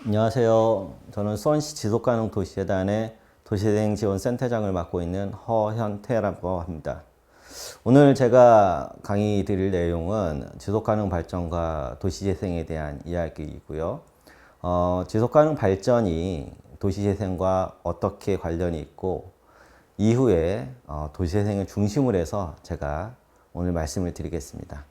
안녕하세요. 저는 수원시 지속가능 도시재단의 도시재생 지원센터장을 맡고 있는 허현태라고 합니다. 오늘 제가 강의 드릴 내용은 지속가능 발전과 도시재생에 대한 이야기이고요. 지속가능 발전이 도시재생과 어떻게 관련이 있고 이후에 도시재생을 중심으로 해서 제가 오늘 말씀을 드리겠습니다.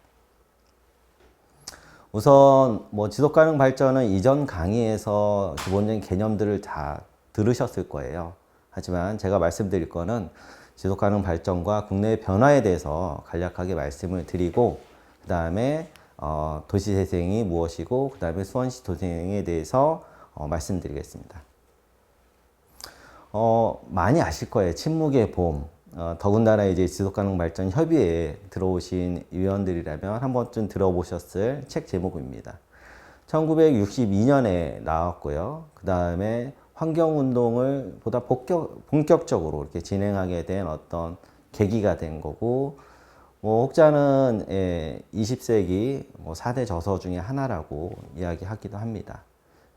우선 지속가능 발전은 이전 강의에서 기본적인 개념들을 다 들으셨을 거예요. 하지만 제가 말씀드릴 거는 지속가능 발전과 국내의 변화에 대해서 간략하게 말씀을 드리고 그 다음에 도시재생이 무엇이고 그 다음에 수원시 도시재생에 대해서 말씀드리겠습니다. 많이 아실 거예요. 침묵의 봄. 더군다나 이제 지속가능 발전 협의회에 들어오신 위원들이라면 한 번쯤 들어보셨을 책 제목입니다. 1962년에 나왔고요. 그 다음에 환경운동을 보다 본격적으로 이렇게 진행하게 된 어떤 계기가 된 거고, 혹자는 20세기 4대 저서 중에 하나라고 이야기하기도 합니다.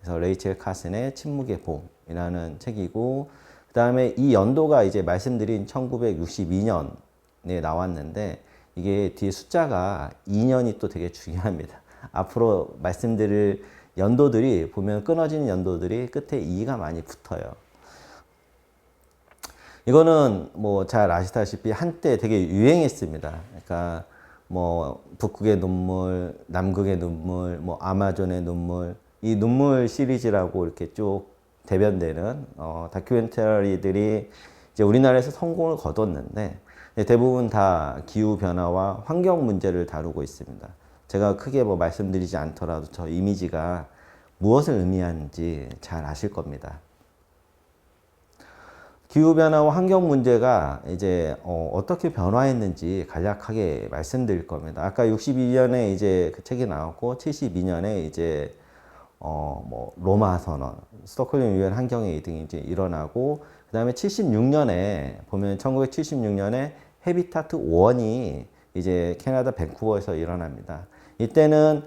그래서 레이첼 카슨의 침묵의 봄이라는 책이고, 그 다음에 이 연도가 이제 말씀드린 1962년에 나왔는데 이게 뒤에 숫자가 2년이 또 되게 중요합니다. 앞으로 말씀드릴 연도들이 보면 끊어지는 연도들이 끝에 2가 많이 붙어요. 이거는 잘 아시다시피 한때 되게 유행했습니다. 그러니까 북극의 눈물, 남극의 눈물, 아마존의 눈물, 이 눈물 시리즈라고 이렇게 쭉 대변되는 다큐멘터리들이 이제 우리나라에서 성공을 거뒀는데 대부분 다 기후 변화와 환경 문제를 다루고 있습니다. 제가 크게 말씀드리지 않더라도 저 이미지가 무엇을 의미하는지 잘 아실 겁니다. 기후 변화와 환경 문제가 이제 어떻게 변화했는지 간략하게 말씀드릴 겁니다. 아까 62년에 이제 그 책이 나왔고 72년에 이제 로마 선언, 스톡홀름 유엔 환경회의 등이 이제 일어나고, 그 다음에 76년에 보면 1976년에 헤비타트 1이 이제 캐나다 밴쿠버에서 일어납니다. 이때는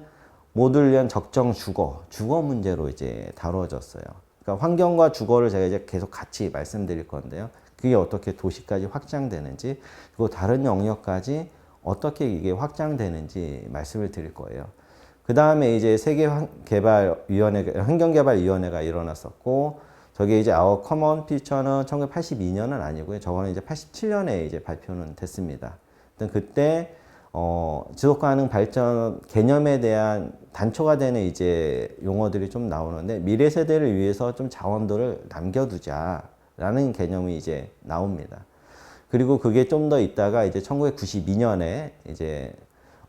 모두를 위한 적정 주거 문제로 이제 다뤄졌어요. 그러니까 환경과 주거를 제가 이제 계속 같이 말씀드릴 건데요. 그게 어떻게 도시까지 확장되는지, 그리고 다른 영역까지 어떻게 이게 확장되는지 말씀을 드릴 거예요. 그 다음에 이제 환경개발위원회가 일어났었고, 저게 이제 Our Common Future는 1982년은 아니고요. 저거는 이제 87년에 이제 발표는 됐습니다. 그때, 지속가능 발전 개념에 대한 단초가 되는 이제 용어들이 좀 나오는데, 미래 세대를 위해서 좀 자원들을 남겨두자라는 개념이 이제 나옵니다. 그리고 그게 좀 더 있다가 이제 1992년에 이제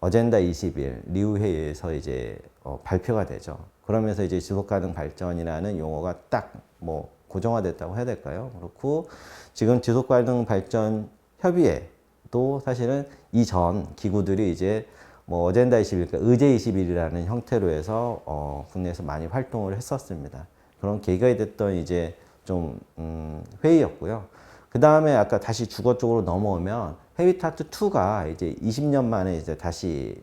어젠다 21 리우 회의에서 이제 발표가 되죠. 그러면서 이제 지속가능 발전이라는 용어가 딱 고정화됐다고 해야 될까요? 그렇고 지금 지속가능 발전 협의회도 사실은 이전 기구들이 이제 어젠다 21, 그러니까 의제 21이라는 형태로 해서 국내에서 많이 활동을 했었습니다. 그런 계기가 됐던 이제 좀 회의였고요. 그 다음에 아까 다시 주거 쪽으로 넘어오면 헤비타트 2가 이제 20년 만에 이제 다시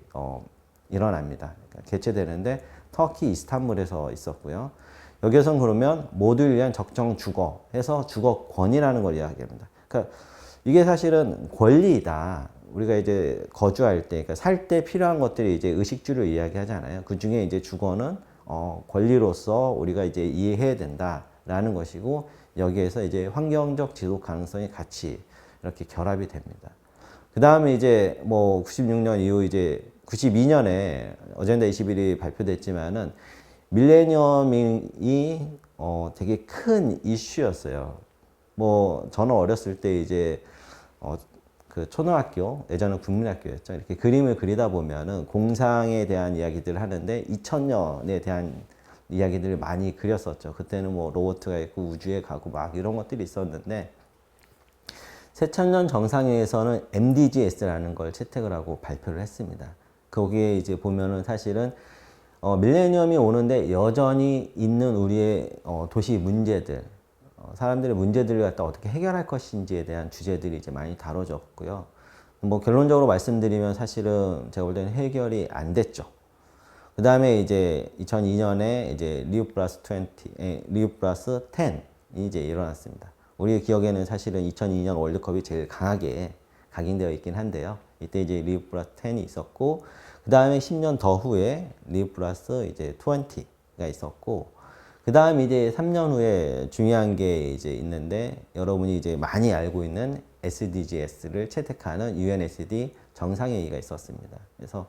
일어납니다. 그러니까 개최되는데 터키 이스탄불에서 있었고요. 여기에서는 그러면 모두를 위한 적정 주거 해서 주거권이라는 걸 이야기합니다. 그러니까 이게 사실은 권리이다. 우리가 이제 거주할 때, 그러니까 살 때 필요한 것들이 이제 의식주를 이야기하잖아요. 그 중에 이제 주거는 권리로서 우리가 이제 이해해야 된다라는 것이고, 여기에서 이제 환경적 지속 가능성이 같이 이렇게 결합이 됩니다. 그 다음에 이제 96년 이후 이제 92년에 어젠다 21이 발표됐지만은 밀레니엄이 되게 큰 이슈였어요. 저는 어렸을 때 이제 그 초등학교, 예전은 국민학교였죠. 이렇게 그림을 그리다 보면은 공상에 대한 이야기들을 하는데 2000년에 대한 이야기들을 많이 그렸었죠. 그때는 로봇가 있고 우주에 가고 막 이런 것들이 있었는데, 새천년 정상회의에서는 MDGs라는 걸 채택을 하고 발표를 했습니다. 거기에 이제 보면은 사실은 밀레니엄이 오는데 여전히 있는 우리의 도시 문제들, 사람들의 문제들을 갖다 어떻게 해결할 것인지에 대한 주제들이 이제 많이 다뤄졌고요. 결론적으로 말씀드리면 사실은 제가 볼 때는 해결이 안 됐죠. 그 다음에 이제 2002년에 이제 리우 플러스 10이 이제 일어났습니다. 우리 기억에는 사실은 2002년 월드컵이 제일 강하게 각인되어 있긴 한데요. 이때 이제 리우 플러스 10이 있었고, 그 다음에 10년 더 후에 리우 플러스 이제 20가 있었고, 그 다음 이제 3년 후에 중요한 게 이제 있는데, 여러분이 이제 많이 알고 있는 SDGs를 채택하는 UNSD 정상회의가 있었습니다. 그래서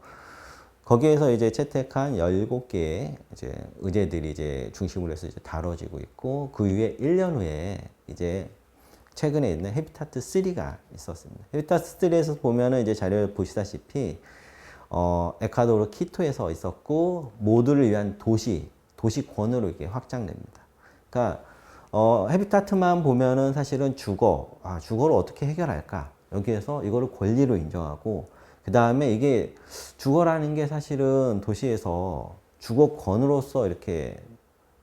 거기에서 이제 채택한 17개의 이제 의제들이 이제 중심으로 해서 이제 다뤄지고 있고, 그 이후에 1년 후에 이제 최근에 있는 해비타트 3가 있었습니다. 해비타트 3에서 보면은 이제 자료에 보시다시피, 에콰도르 키토에서 있었고, 모두를 위한 도시권으로 이렇게 확장됩니다. 그러니까, 해비타트만 보면은 사실은 주거를 어떻게 해결할까? 여기에서 이거를 권리로 인정하고, 그 다음에 이게 주거라는 게 사실은 도시에서 주거권으로서 이렇게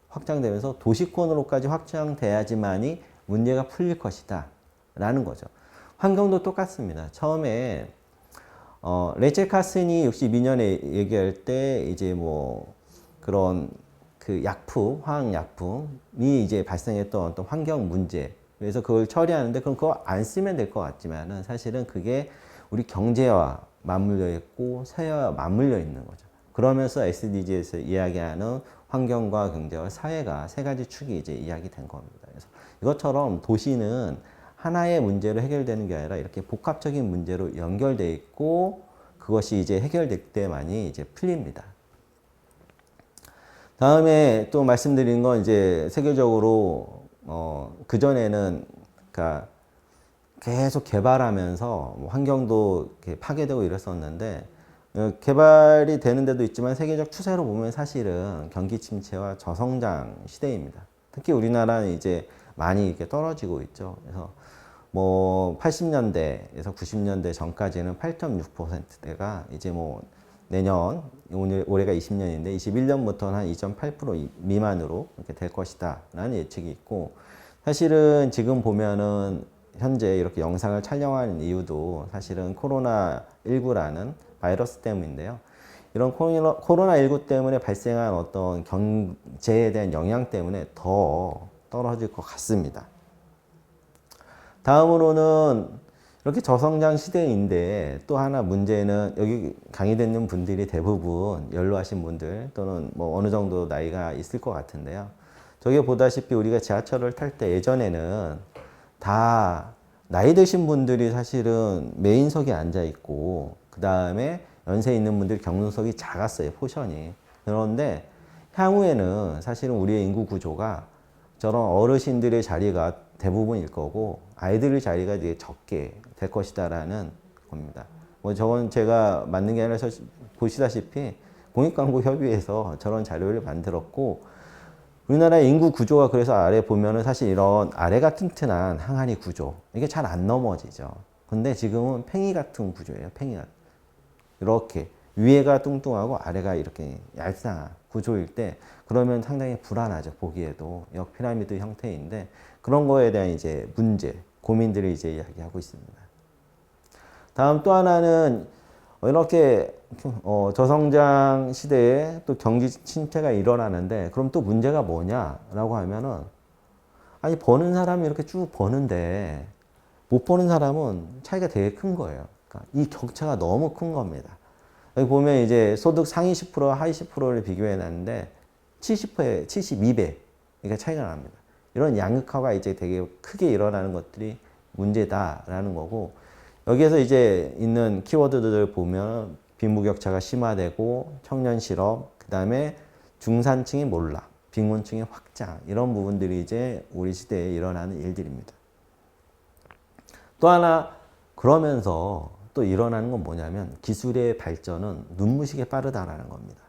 확장되면서 도시권으로까지 확장돼야지만이 문제가 풀릴 것이다 라는 거죠. 환경도 똑같습니다. 처음에 레이첼 카슨이 62년에 얘기할 때 이제 뭐 그런 그 화학약품이 이제 발생했던 어떤 환경 문제, 그래서 그걸 처리하는데 그럼 그거 안 쓰면 될 것 같지만은 사실은 그게 우리 경제와 맞물려 있고 사회와 맞물려 있는 거죠. 그러면서 SDG에서 이야기하는 환경과 경제와 사회가 세 가지 축이 이제 이야기된 겁니다. 그래서 이것처럼 도시는 하나의 문제로 해결되는 게 아니라 이렇게 복합적인 문제로 연결돼 있고, 그것이 이제 해결될 때만이 이제 풀립니다. 다음에 또 말씀드린 건 이제 세계적으로 그전에는 그러니까 계속 개발하면서 환경도 이렇게 파괴되고 이랬었는데, 개발이 되는 데도 있지만 세계적 추세로 보면 사실은 경기 침체와 저성장 시대입니다. 특히 우리나라는 이제 많이 이렇게 떨어지고 있죠. 그래서 뭐 80년대에서 90년대 전까지는 8.6%대가 이제 뭐 내년, 올해가 20년인데 21년부터는 한 2.8% 미만으로 이렇게 될 것이다 라는 예측이 있고, 사실은 지금 보면은 현재 이렇게 영상을 촬영하는 이유도 사실은 코로나19라는 바이러스 때문인데요. 이런 코로나19 때문에 발생한 어떤 경제에 대한 영향 때문에 더 떨어질 것 같습니다. 다음으로는 이렇게 저성장 시대인데 또 하나 문제는, 여기 강의 듣는 분들이 대부분 연로하신 분들 또는 뭐 어느 정도 나이가 있을 것 같은데요. 저기 보다시피 우리가 지하철을 탈 때 예전에는 다 나이 드신 분들이 사실은 메인석에 앉아 있고, 그 다음에 연세 있는 분들 경륜석이 작았어요, 포션이. 그런데 향후에는 사실은 우리의 인구 구조가 저런 어르신들의 자리가 대부분일 거고, 아이들의 자리가 되게 적게 될 것이다라는 겁니다. 뭐 저건 제가 맞는 게 아니라 보시다시피 공익광고협의회에서 저런 자료를 만들었고, 우리나라의 인구 구조가 그래서 아래 보면은 사실 이런 아래가 튼튼한 항아리 구조, 이게 잘 안 넘어지죠. 근데 지금은 팽이 같은 구조예요. 팽이 같은. 이렇게 위에가 뚱뚱하고 아래가 이렇게 얄쌍한 구조일 때, 그러면 상당히 불안하죠. 보기에도 역피라미드 형태인데, 그런 거에 대한 이제 문제, 고민들을 이제 이야기하고 있습니다. 다음 또 하나는 이렇게 저성장 시대에 또 경기 침체가 일어나는데, 그럼 또 문제가 뭐냐라고 하면은, 아니 버는 사람이 이렇게 쭉 버는데 못 버는 사람은 차이가 되게 큰 거예요. 그러니까 이 격차가 너무 큰 겁니다. 여기 보면 이제 소득 상위 10% 하위 10%를 비교해 놨는데 70%에 72배 이게 차이가 납니다. 이런 양극화가 이제 되게 크게 일어나는 것들이 문제다라는 거고, 여기에서 이제 있는 키워드들을 보면 빈부격차가 심화되고 청년 실업, 그 다음에 중산층이 몰락, 빈곤층의 확장, 이런 부분들이 이제 우리 시대에 일어나는 일들입니다. 또 하나 그러면서 또 일어나는 건 뭐냐면, 기술의 발전은 눈부시게 빠르다라는 겁니다.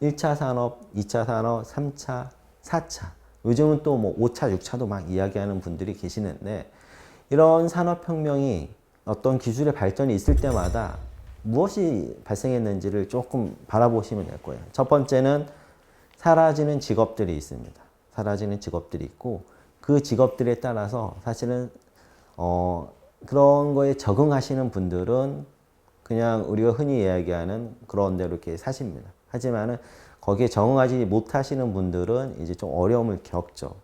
1차 산업, 2차 산업, 3차, 4차, 요즘은 또 뭐 5차, 6차도 막 이야기하는 분들이 계시는데, 이런 산업혁명이 어떤 기술의 발전이 있을 때마다 무엇이 발생했는지를 조금 바라보시면 될 거예요. 첫 번째는 사라지는 직업들이 있습니다. 사라지는 직업들이 있고, 그 직업들에 따라서 사실은 그런 거에 적응하시는 분들은 그냥 우리가 흔히 이야기하는 그런 대로 이렇게 사십니다. 하지만은 거기에 적응하지 못하시는 분들은 이제 좀 어려움을 겪죠.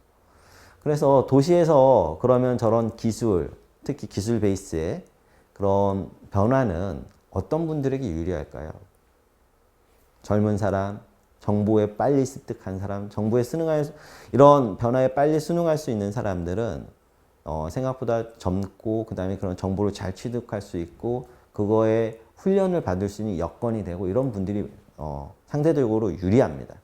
그래서 도시에서 그러면 저런 기술, 특히 기술 베이스의 그런 변화는 어떤 분들에게 유리할까요? 젊은 사람, 정보에 빨리 습득한 사람, 정보에 이런 변화에 빨리 순응할 수 있는 사람들은 생각보다 젊고 그다음에 그런 정보를 잘 취득할 수 있고 그거에 훈련을 받을 수 있는 여건이 되고 이런 분들이 상대적으로 유리합니다.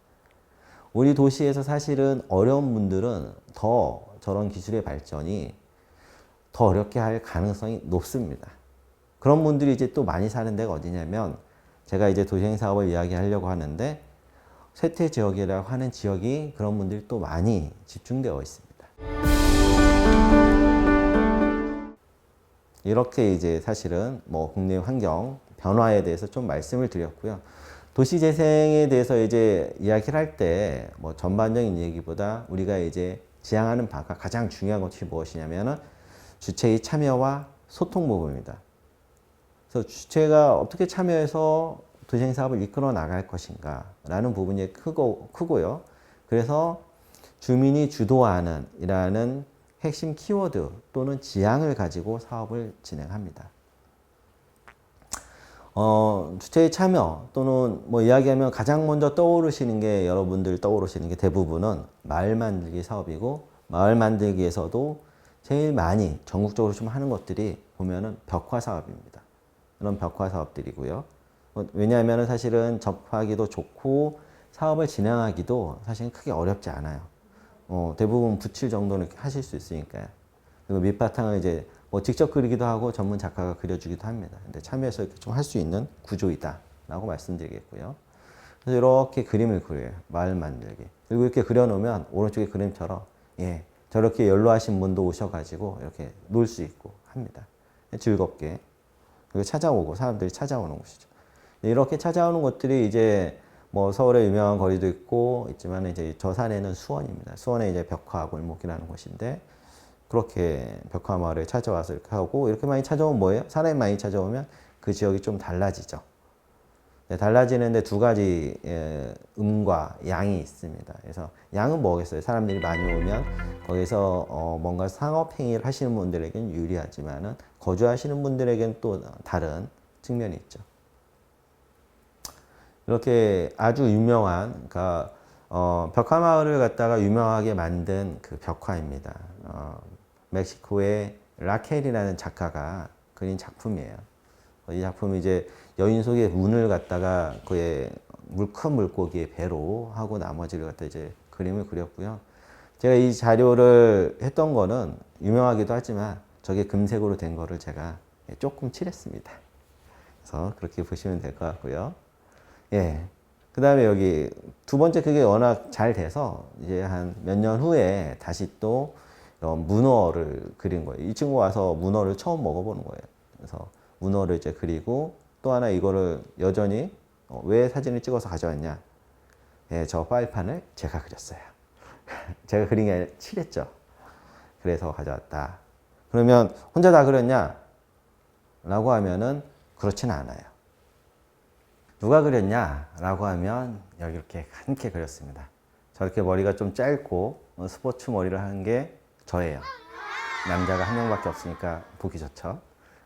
우리 도시에서 사실은 어려운 분들은 더 저런 기술의 발전이 더 어렵게 할 가능성이 높습니다. 그런 분들이 이제 또 많이 사는 데가 어디냐면 제가 이제 도시행 사업을 이야기하려고 하는데 쇠퇴 지역이라고 하는 지역이 그런 분들이 또 많이 집중되어 있습니다. 이렇게 이제 사실은 뭐 국내 환경 변화에 대해서 좀 말씀을 드렸고요. 도시 재생에 대해서 이제 이야기를 할 때 뭐 전반적인 얘기보다 우리가 이제 지향하는 바가 가장 중요한 것이 무엇이냐면은 주체의 참여와 소통 부분입니다. 그래서 주체가 어떻게 참여해서 도시행 사업을 이끌어 나갈 것인가 라는 부분이 크고요. 그래서 주민이 주도하는 이라는 핵심 키워드 또는 지향을 가지고 사업을 진행합니다. 주체의 참여 또는 뭐 이야기하면 가장 먼저 떠오르시는 게 여러분들 떠오르시는 게 대부분은 마을 만들기 사업이고 마을 만들기에서도 제일 많이 전국적으로 좀 하는 것들이 보면은 벽화 사업입니다. 그런 벽화 사업들이고요. 왜냐하면 사실은 접하기도 좋고 사업을 진행하기도 사실은 크게 어렵지 않아요. 대부분 붙일 정도는 이렇게 하실 수 있으니까요. 그리고 밑바탕을 이제 뭐 직접 그리기도 하고 전문 작가가 그려주기도 합니다. 근데 참여해서 이렇게 좀 할 수 있는 구조이다 라고 말씀드리겠고요. 그래서 이렇게 그림을 그려요. 마을 만들기. 그리고 이렇게 그려놓으면 오른쪽에 그림처럼 예, 저렇게 연로하신 분도 오셔가지고 이렇게 놀 수 있고 합니다. 즐겁게. 그리고 찾아오고 사람들이 찾아오는 곳이죠. 이렇게 찾아오는 곳들이 이제 뭐 서울에 유명한 거리도 있고 있지만 이제 저 산에는 수원입니다. 수원에 이제 벽화 골목이라는 곳인데 그렇게 벽화 마을에 찾아와서 이렇게 하고 이렇게 많이 찾아오면 뭐예요? 사람이 많이 찾아오면 그 지역이 좀 달라지죠. 네, 달라지는데 두 가지 음과 양이 있습니다. 그래서 양은 뭐겠어요? 사람들이 많이 오면 거기서 뭔가 상업 행위를 하시는 분들에게는 유리하지만은 거주하시는 분들에게는 또 다른 측면이 있죠. 이렇게 아주 유명한 그러니까 벽화 마을을 갖다가 유명하게 만든 그 벽화입니다. 멕시코의 라켈이라는 작가가 그린 작품이에요. 이 작품이 이제 여인 속의 운을 갖다가 그의 큰 물고기의 배로 하고 나머지를 갖다 이제 그림을 그렸고요. 제가 이 자료를 했던 거는 유명하기도 하지만 저게 금색으로 된 거를 제가 조금 칠했습니다. 그래서 그렇게 보시면 될 것 같고요. 예. 그 다음에 여기 두 번째 그게 워낙 잘 돼서 이제 한 몇 년 후에 다시 또 이런 문어를 그린 거예요. 이 친구 와서 문어를 처음 먹어보는 거예요. 그래서 문어를 이제 그리고 또 하나 이거를 여전히 왜 사진을 찍어서 가져왔냐. 예, 저 파일판을 제가 그렸어요. 제가 그린 게 아니라 칠했죠. 그래서 가져왔다. 그러면 혼자 다 그렸냐? 라고 하면은 그렇지는 않아요. 누가 그렸냐? 라고 하면 여기 이렇게 함께 그렸습니다. 저렇게 머리가 좀 짧고 스포츠 머리를 한 게 저예요. 남자가 한 명밖에 없으니까 보기 좋죠.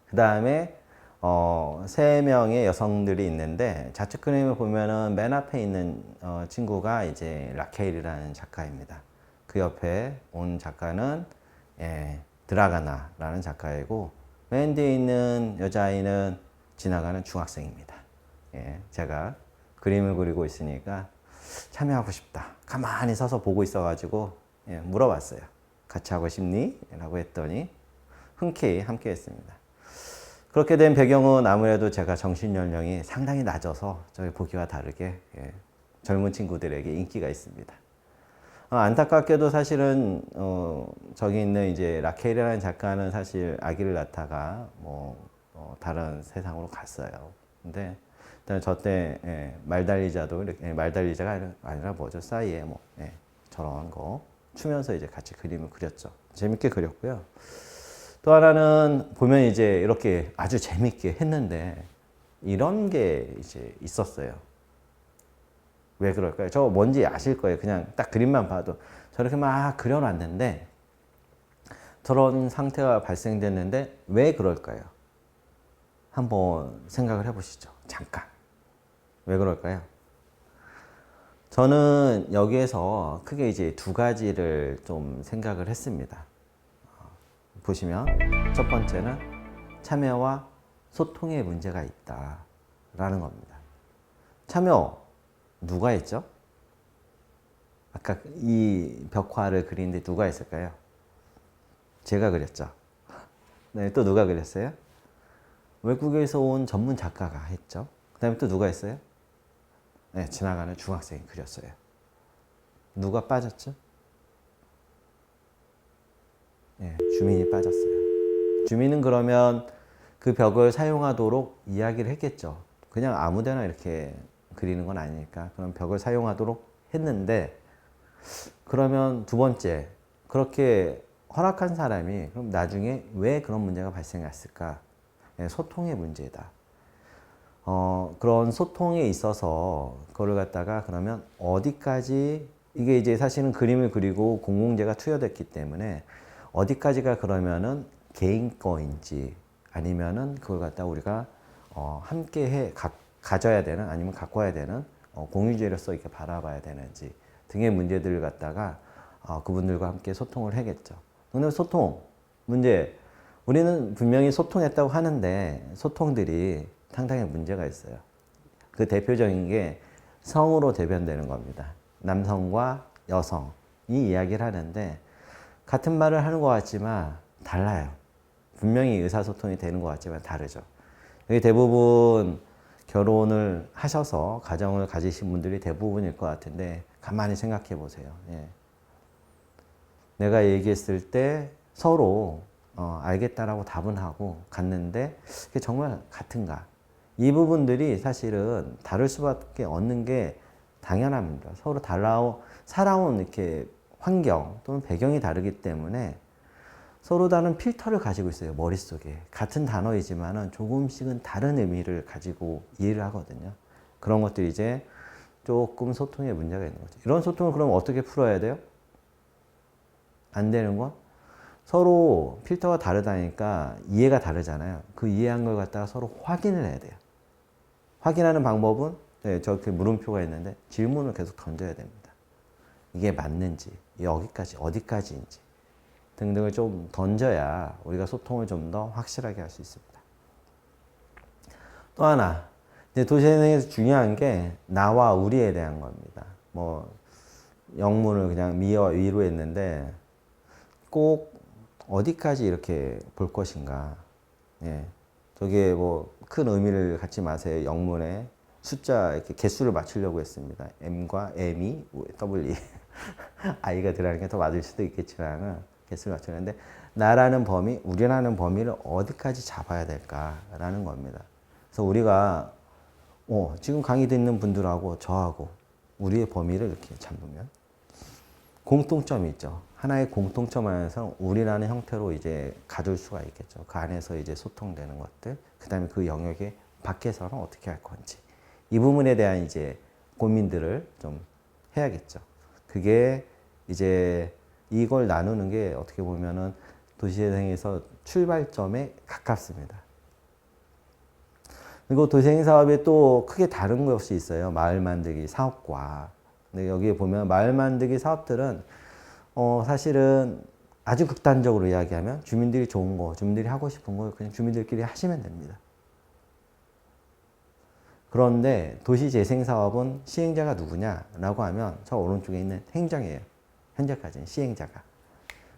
그 다음에 3명의 여성들이 있는데 좌측 그림을 보면은 맨 앞에 있는 친구가 이제 라켈이라는 작가입니다. 그 옆에 온 작가는 드라가나라는 작가이고 맨 뒤에 있는 여자아이는 지나가는 중학생입니다. 제가 그림을 그리고 있으니까 참여하고 싶다. 가만히 서서 보고 있어가지고 물어봤어요. 같이 하고 싶니? 라고 했더니 흔쾌히 함께 했습니다. 그렇게 된 배경은 아무래도 제가 정신 연령이 상당히 낮아서 저희 보기와 다르게 젊은 친구들에게 인기가 있습니다. 안타깝게도 사실은 저기 있는 이제 라켈이라는 작가는 사실 아기를 낳다가 다른 세상으로 갔어요. 근데 저때 말달리자도 이렇게 말달리자가 아니라 뭐죠? 싸이에 저런 거 추면서 이제 같이 그림을 그렸죠. 재밌게 그렸고요. 또 하나는 보면 이제 이렇게 아주 재밌게 했는데 이런 게 이제 있었어요. 왜 그럴까요? 저 뭔지 아실 거예요. 그냥 딱 그림만 봐도. 저렇게 막 그려놨는데 저런 상태가 발생됐는데 왜 그럴까요? 한번 생각을 해보시죠. 잠깐. 왜 그럴까요? 저는 여기에서 크게 이제 두 가지를 좀 생각을 했습니다. 보시면 첫 번째는 참여와 소통에 문제가 있다라는 겁니다. 참여 누가 했죠? 아까 이 벽화를 그리는데 누가 했을까요? 제가 그렸죠. 네, 또 누가 그렸어요? 외국에서 온 전문 작가가 했죠. 그 다음에 또 누가 했어요? 네, 지나가는 중학생이 그렸어요. 누가 빠졌죠? 네, 주민이 빠졌어요. 주민은 그러면 그 벽을 사용하도록 이야기를 했겠죠. 그냥 아무데나 이렇게 그리는 건 아니니까. 그럼 벽을 사용하도록 했는데, 그러면 두 번째, 그렇게 허락한 사람이 그럼 나중에 왜 그런 문제가 발생했을까? 네, 소통의 문제다. 그런 소통에 있어서 그거를 갖다가 그러면 어디까지 이게 이제 사실은 그림을 그리고 공공재가 투여됐기 때문에 어디까지가 그러면은 개인 거인지 아니면은 그걸 갖다 우리가 함께 가져야 되는 아니면 갖고 와야 되는 공유재로서 이렇게 바라봐야 되는지 등의 문제들을 갖다가 그분들과 함께 소통을 하겠죠. 근데 소통 문제 우리는 분명히 소통했다고 하는데 소통들이 상당히 문제가 있어요. 그 대표적인 게 성으로 대변되는 겁니다. 남성과 여성이 이야기를 하는데 같은 말을 하는 것 같지만 달라요. 분명히 의사소통이 되는 것 같지만 다르죠. 여기 대부분 결혼을 하셔서 가정을 가지신 분들이 대부분일 것 같은데 가만히 생각해 보세요. 예. 내가 얘기했을 때 서로 알겠다라고 답은 하고 갔는데 그게 정말 같은가? 이 부분들이 사실은 다를 수밖에 없는 게 당연합니다. 서로 살아온 이렇게 환경 또는 배경이 다르기 때문에 서로 다른 필터를 가지고 있어요. 머릿속에. 같은 단어이지만은 조금씩은 다른 의미를 가지고 이해를 하거든요. 그런 것들이 이제 조금 소통에 문제가 있는 거죠. 이런 소통을 그럼 어떻게 풀어야 돼요? 안 되는 건 서로 필터가 다르다니까 이해가 다르잖아요. 그 이해한 걸 갖다가 서로 확인을 해야 돼요. 확인하는 방법은 저렇게 물음표가 있는데 질문을 계속 던져야 됩니다. 이게 맞는지, 여기까지, 어디까지인지 등등을 좀 던져야 우리가 소통을 좀 더 확실하게 할 수 있습니다. 또 하나, 이제 도시행에서 중요한 게 나와 우리에 대한 겁니다. 뭐 영문을 그냥 미와 위로 했는데 꼭 어디까지 이렇게 볼 것인가. 예. 저게 뭐 큰 의미를 갖지 마세요. 영문에 숫자 이렇게 개수를 맞추려고 했습니다. M과 M이 W I가 들어가는 게 더 맞을 수도 있겠지만 개수를 맞추는데 나라는 범위, 우리라는 범위를 어디까지 잡아야 될까라는 겁니다. 그래서 우리가 지금 강의 듣는 분들하고 저하고 우리의 범위를 이렇게 잡으면 공통점이 있죠. 하나의 공통점 안에서 우리라는 형태로 이제 가둘 수가 있겠죠. 그 안에서 이제 소통되는 것들, 그 다음에 그 영역의 밖에서는 어떻게 할 건지. 이 부분에 대한 이제 고민들을 좀 해야겠죠. 그게 이제 이걸 나누는 게 어떻게 보면은 도시재생에서 출발점에 가깝습니다. 그리고 도시재생 사업에 또 크게 다른 것이 있어요. 마을 만들기 사업과. 근데 여기에 보면 마을 만들기 사업들은 사실은 아주 극단적으로 이야기하면 주민들이 좋은 거, 주민들이 하고 싶은 거 그냥 주민들끼리 하시면 됩니다. 그런데 도시재생사업은 시행자가 누구냐라고 하면 저 오른쪽에 있는 행정이에요. 현재까지는 시행자가.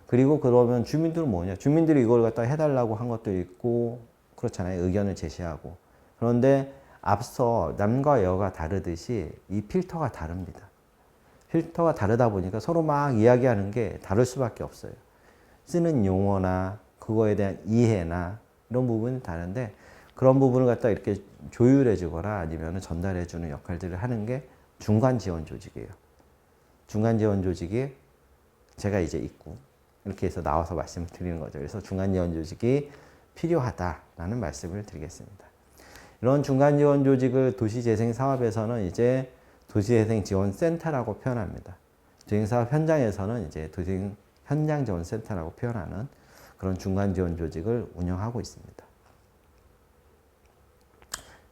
그리고 그러면 주민들은 뭐냐? 주민들이 이걸 갖다 해달라고 한 것도 있고 그렇잖아요. 의견을 제시하고. 그런데 앞서 남과 여가 다르듯이 이 필터가 다릅니다. 필터가 다르다 보니까 서로 막 이야기하는 게 다를 수밖에 없어요. 쓰는 용어나 그거에 대한 이해나 이런 부분이 다른데 그런 부분을 갖다 이렇게 조율해 주거나 아니면 전달해 주는 역할들을 하는 게 중간 지원 조직이에요. 중간 지원 조직이 제가 이제 있고 이렇게 해서 나와서 말씀을 드리는 거죠. 그래서 중간 지원 조직이 필요하다라는 말씀을 드리겠습니다. 이런 중간 지원 조직을 도시재생 사업에서는 이제 도시재생지원센터라고 표현합니다. 도시재생사업 현장에서는 이제 도시재생 현장지원센터라고 표현하는 그런 중간지원 조직을 운영하고 있습니다.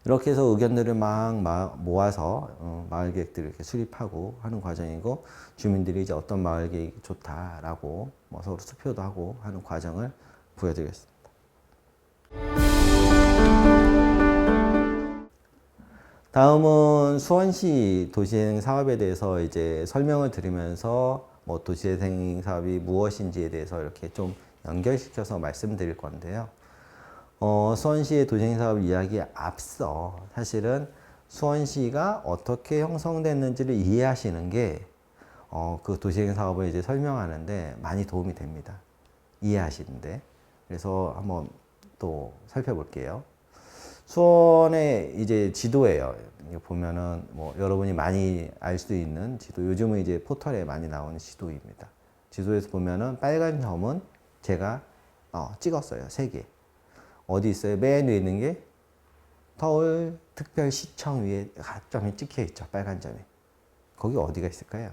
이렇게 해서 의견들을 막 모아서 마을 계획들을 이렇게 수립하고 하는 과정이고, 주민들이 이제 어떤 마을 계획이 좋다라고 뭐 서로 투표도 하고 하는 과정을 보여드리겠습니다. 다음은 수원시 도시재생 사업에 대해서 이제 설명을 드리면서 뭐 도시재생 사업이 무엇인지에 대해서 이렇게 좀 연결시켜서 말씀드릴 건데요. 수원시의 도시재생 사업 이야기에 앞서 사실은 수원시가 어떻게 형성됐는지를 이해하시는 게 그 도시재생 사업을 이제 설명하는데 많이 도움이 됩니다. 이해하시는데. 그래서 한번 또 살펴볼게요. 수원의 이제 지도예요. 보면은 뭐 여러분이 많이 알 수 있는 지도. 요즘은 이제 포털에 많이 나오는 지도입니다. 지도에서 보면은 빨간 점은 제가 찍었어요. 3개. 어디 있어요? 맨 위에 있는 게 서울특별시청 위에 점이 찍혀 있죠. 빨간 점이. 거기 어디가 있을까요?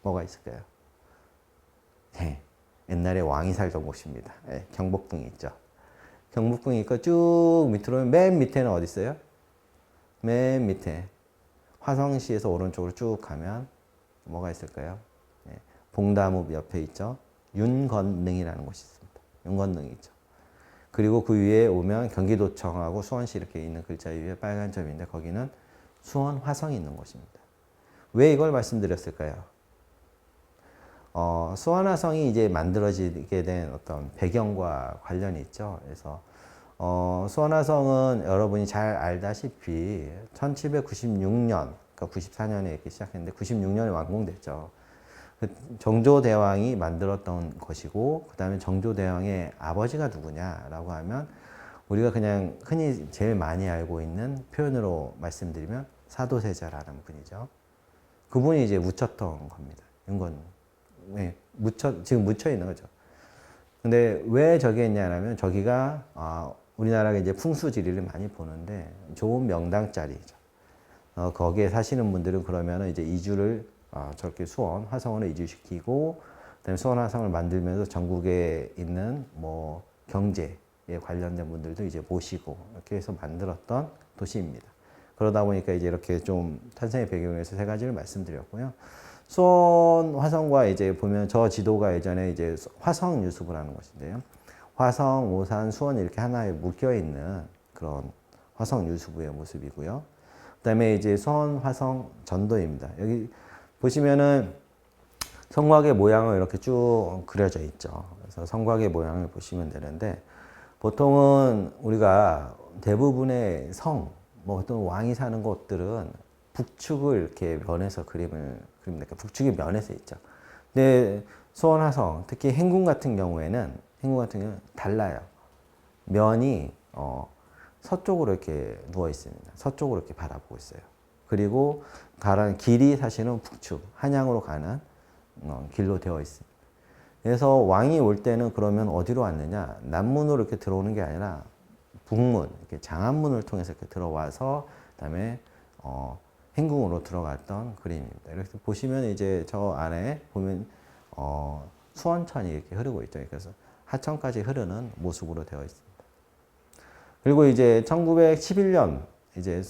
뭐가 있을까요? 네. 옛날에 왕이 살던 곳입니다. 네. 경복궁이 있죠. 경복궁이 있고 쭉 밑으로 오면 맨 밑에는 어디 있어요? 맨 밑에 화성시에서 오른쪽으로 쭉 가면 뭐가 있을까요? 네. 봉다무 옆에 있죠. 윤건능이라는 곳이 있습니다. 윤건능이 있죠. 그리고 그 위에 오면 경기도청하고 수원시 이렇게 있는 글자 위에 빨간 점인데 거기는 수원 화성이 있는 곳입니다. 왜 이걸 말씀드렸을까요? 수원 화성이 이제 만들어지게 된 어떤 배경과 관련이 있죠. 그래서 수원 화성은 여러분이 잘 알다시피 1796년, 그러니까 94년에 이렇게 시작했는데 96년에 완공됐죠. 정조대왕이 만들었던 것이고, 그 다음에 정조대왕의 아버지가 누구냐라고 하면 우리가 그냥 흔히 제일 많이 알고 있는 표현으로 말씀드리면 사도세자라는 분이죠. 그분이 이제 묻혔던 겁니다. 윤건, 네, 지금 묻혀 있는 거죠. 근데 왜 저기 했냐면 저기가 우리나라가 이제 풍수지리를 많이 보는데 좋은 명당 자리죠. 거기에 사시는 분들은 그러면은 이제 이주를 저렇게 수원, 화성으로 이주시키고, 그다음에 수원, 화성을 만들면서 전국에 있는 뭐 경제에 관련된 분들도 이제 모시고 이렇게 해서 만들었던 도시입니다. 그러다 보니까 이제 이렇게 좀 탄생의 배경에서 3가지를 말씀드렸고요. 수원, 화성과 이제 보면 저 지도가 예전에 이제 화성 유수부라는 것인데요. 화성, 오산, 수원 이렇게 하나에 묶여 있는 그런 화성 유수부의 모습이고요. 그다음에 이제 수원, 화성, 전도입니다. 여기 보시면은 성곽의 모양을 이렇게 쭉 그려져 있죠. 그래서 성곽의 모양을 보시면 되는데, 보통은 우리가 대부분의 성, 뭐 어떤 왕이 사는 곳들은 북측을 이렇게 면에서 그림을 그립니다. 북측이 면에서 있죠. 근데 수원, 화성, 특히 행궁 같은 경우에는 달라요. 면이 서쪽으로 이렇게 누워 있습니다. 서쪽으로 이렇게 바라보고 있어요. 그리고 가는 길이 사실은 북측, 한양으로 가는 길로 되어 있습니다. 그래서 왕이 올 때는 그러면 어디로 왔느냐? 남문으로 이렇게 들어오는 게 아니라 북문, 이렇게 장안문을 통해서 이렇게 들어와서 그다음에 행궁으로 들어갔던 그림입니다. 이렇게 보시면 이제 저 안에 보면 수원천이 이렇게 흐르고 있죠. 그래서 하천까지 흐르는 모습으로 되어 있습니다. 그리고 이제 1911년 이제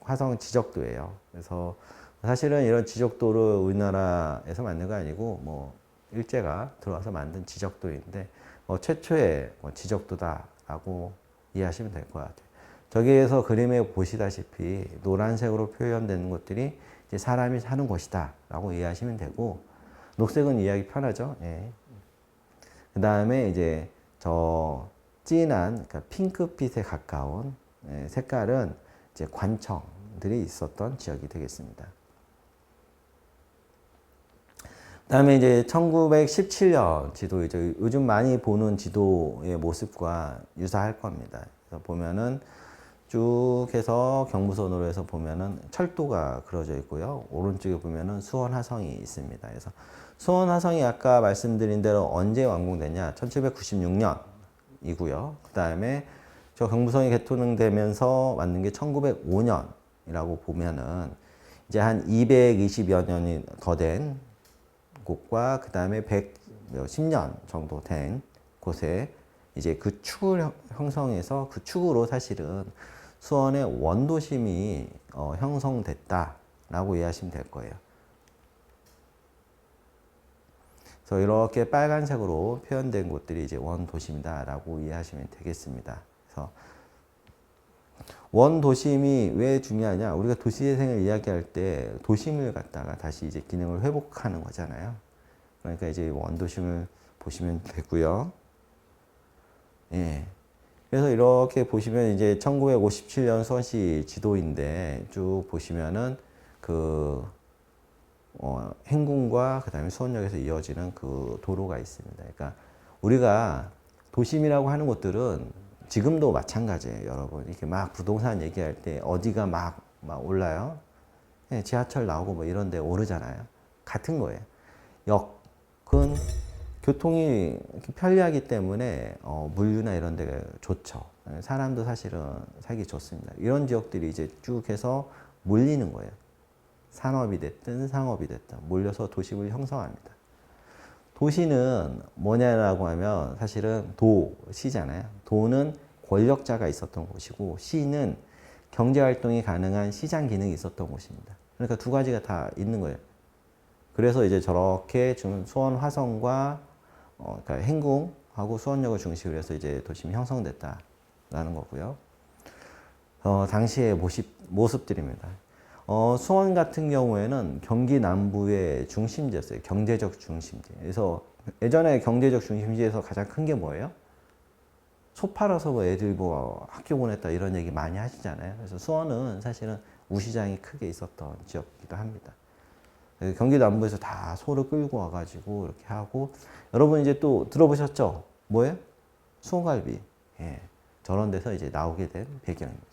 화성 지적도예요. 그래서 사실은 이런 지적도를 우리나라에서 만든 거 아니고 뭐 일제가 들어와서 만든 지적도인데 최초의 지적도다라고 이해하시면 될 것 같아요. 저기에서 그림에 보시다시피 노란색으로 표현되는 것들이 이제 사람이 사는 곳이다라고 이해하시면 되고, 녹색은 이해하기 편하죠. 예. 그 다음에 이제 저 진한 그러니까 핑크빛에 가까운 색깔은 이제 관청들이 있었던 지역이 되겠습니다. 그다음에 이제 1917년 지도이죠. 요즘 많이 보는 지도의 모습과 유사할 겁니다. 그래서 보면은 쭉 해서 경부선으로 해서 보면은 철도가 그려져 있고요. 오른쪽에 보면은 수원 화성이 있습니다. 그래서 수원 화성이 아까 말씀드린 대로 언제 완공됐냐? 1796년이고요. 그다음에 저 경부선이 개통되면서 만든 게 1905년이라고 보면은 이제 한 220여 년이 더 된 곳과 그 다음에 110년 정도 된 곳에 이제 그 축을 형성해서 그 축으로 사실은 수원의 원도심이 형성됐다라고 이해하시면 될 거예요. 그래서 이렇게 빨간색으로 표현된 곳들이 이제 원도심이다라고 이해하시면 되겠습니다. 그래서 원도심이 왜 중요하냐? 우리가 도시재생을 이야기할 때 도심을 갖다가 다시 이제 기능을 회복하는 거잖아요. 그러니까 이제 원도심을 보시면 되고요. 예. 그래서 이렇게 보시면 이제 1957년 수원시 지도인데 쭉 보시면은 그 행궁과 그 다음에 수원역에서 이어지는 그 도로가 있습니다. 그러니까 우리가 도심이라고 하는 곳들은 지금도 마찬가지예요, 여러분. 이렇게 막 부동산 얘기할 때 어디가 막 올라요? 네, 지하철 나오고 뭐 이런 데 오르잖아요. 같은 거예요. 역은 교통이 편리하기 때문에 물류나 이런 데가 좋죠. 사람도 사실은 살기 좋습니다. 이런 지역들이 이제 쭉 해서 몰리는 거예요. 산업이 됐든 상업이 됐든 몰려서 도심을 형성합니다. 도시는 뭐냐라고 하면 사실은 도시잖아요. 도는 권력자가 있었던 곳이고 시는 경제활동이 가능한 시장 기능이 있었던 곳입니다. 그러니까 두 가지가 다 있는 거예요. 그래서 이제 저렇게 수원 화성과 그러니까 행궁하고 수원역을 중심으로 해서 이제 도심이 형성됐다라는 거고요. 당시의 모습들입니다. 수원 같은 경우에는 경기 남부의 중심지였어요. 경제적 중심지. 그래서 예전에 경제적 중심지에서 가장 큰 게 뭐예요? 소 팔아서 뭐 애들 뭐 학교 보냈다 이런 얘기 많이 하시잖아요. 그래서 수원은 사실은 우시장이 크게 있었던 지역이기도 합니다. 경기 남부에서 다 소를 끌고 와가지고 이렇게 하고 여러분 이제 또 들어보셨죠? 뭐예요? 수원갈비. 예. 저런 데서 이제 나오게 된 배경입니다.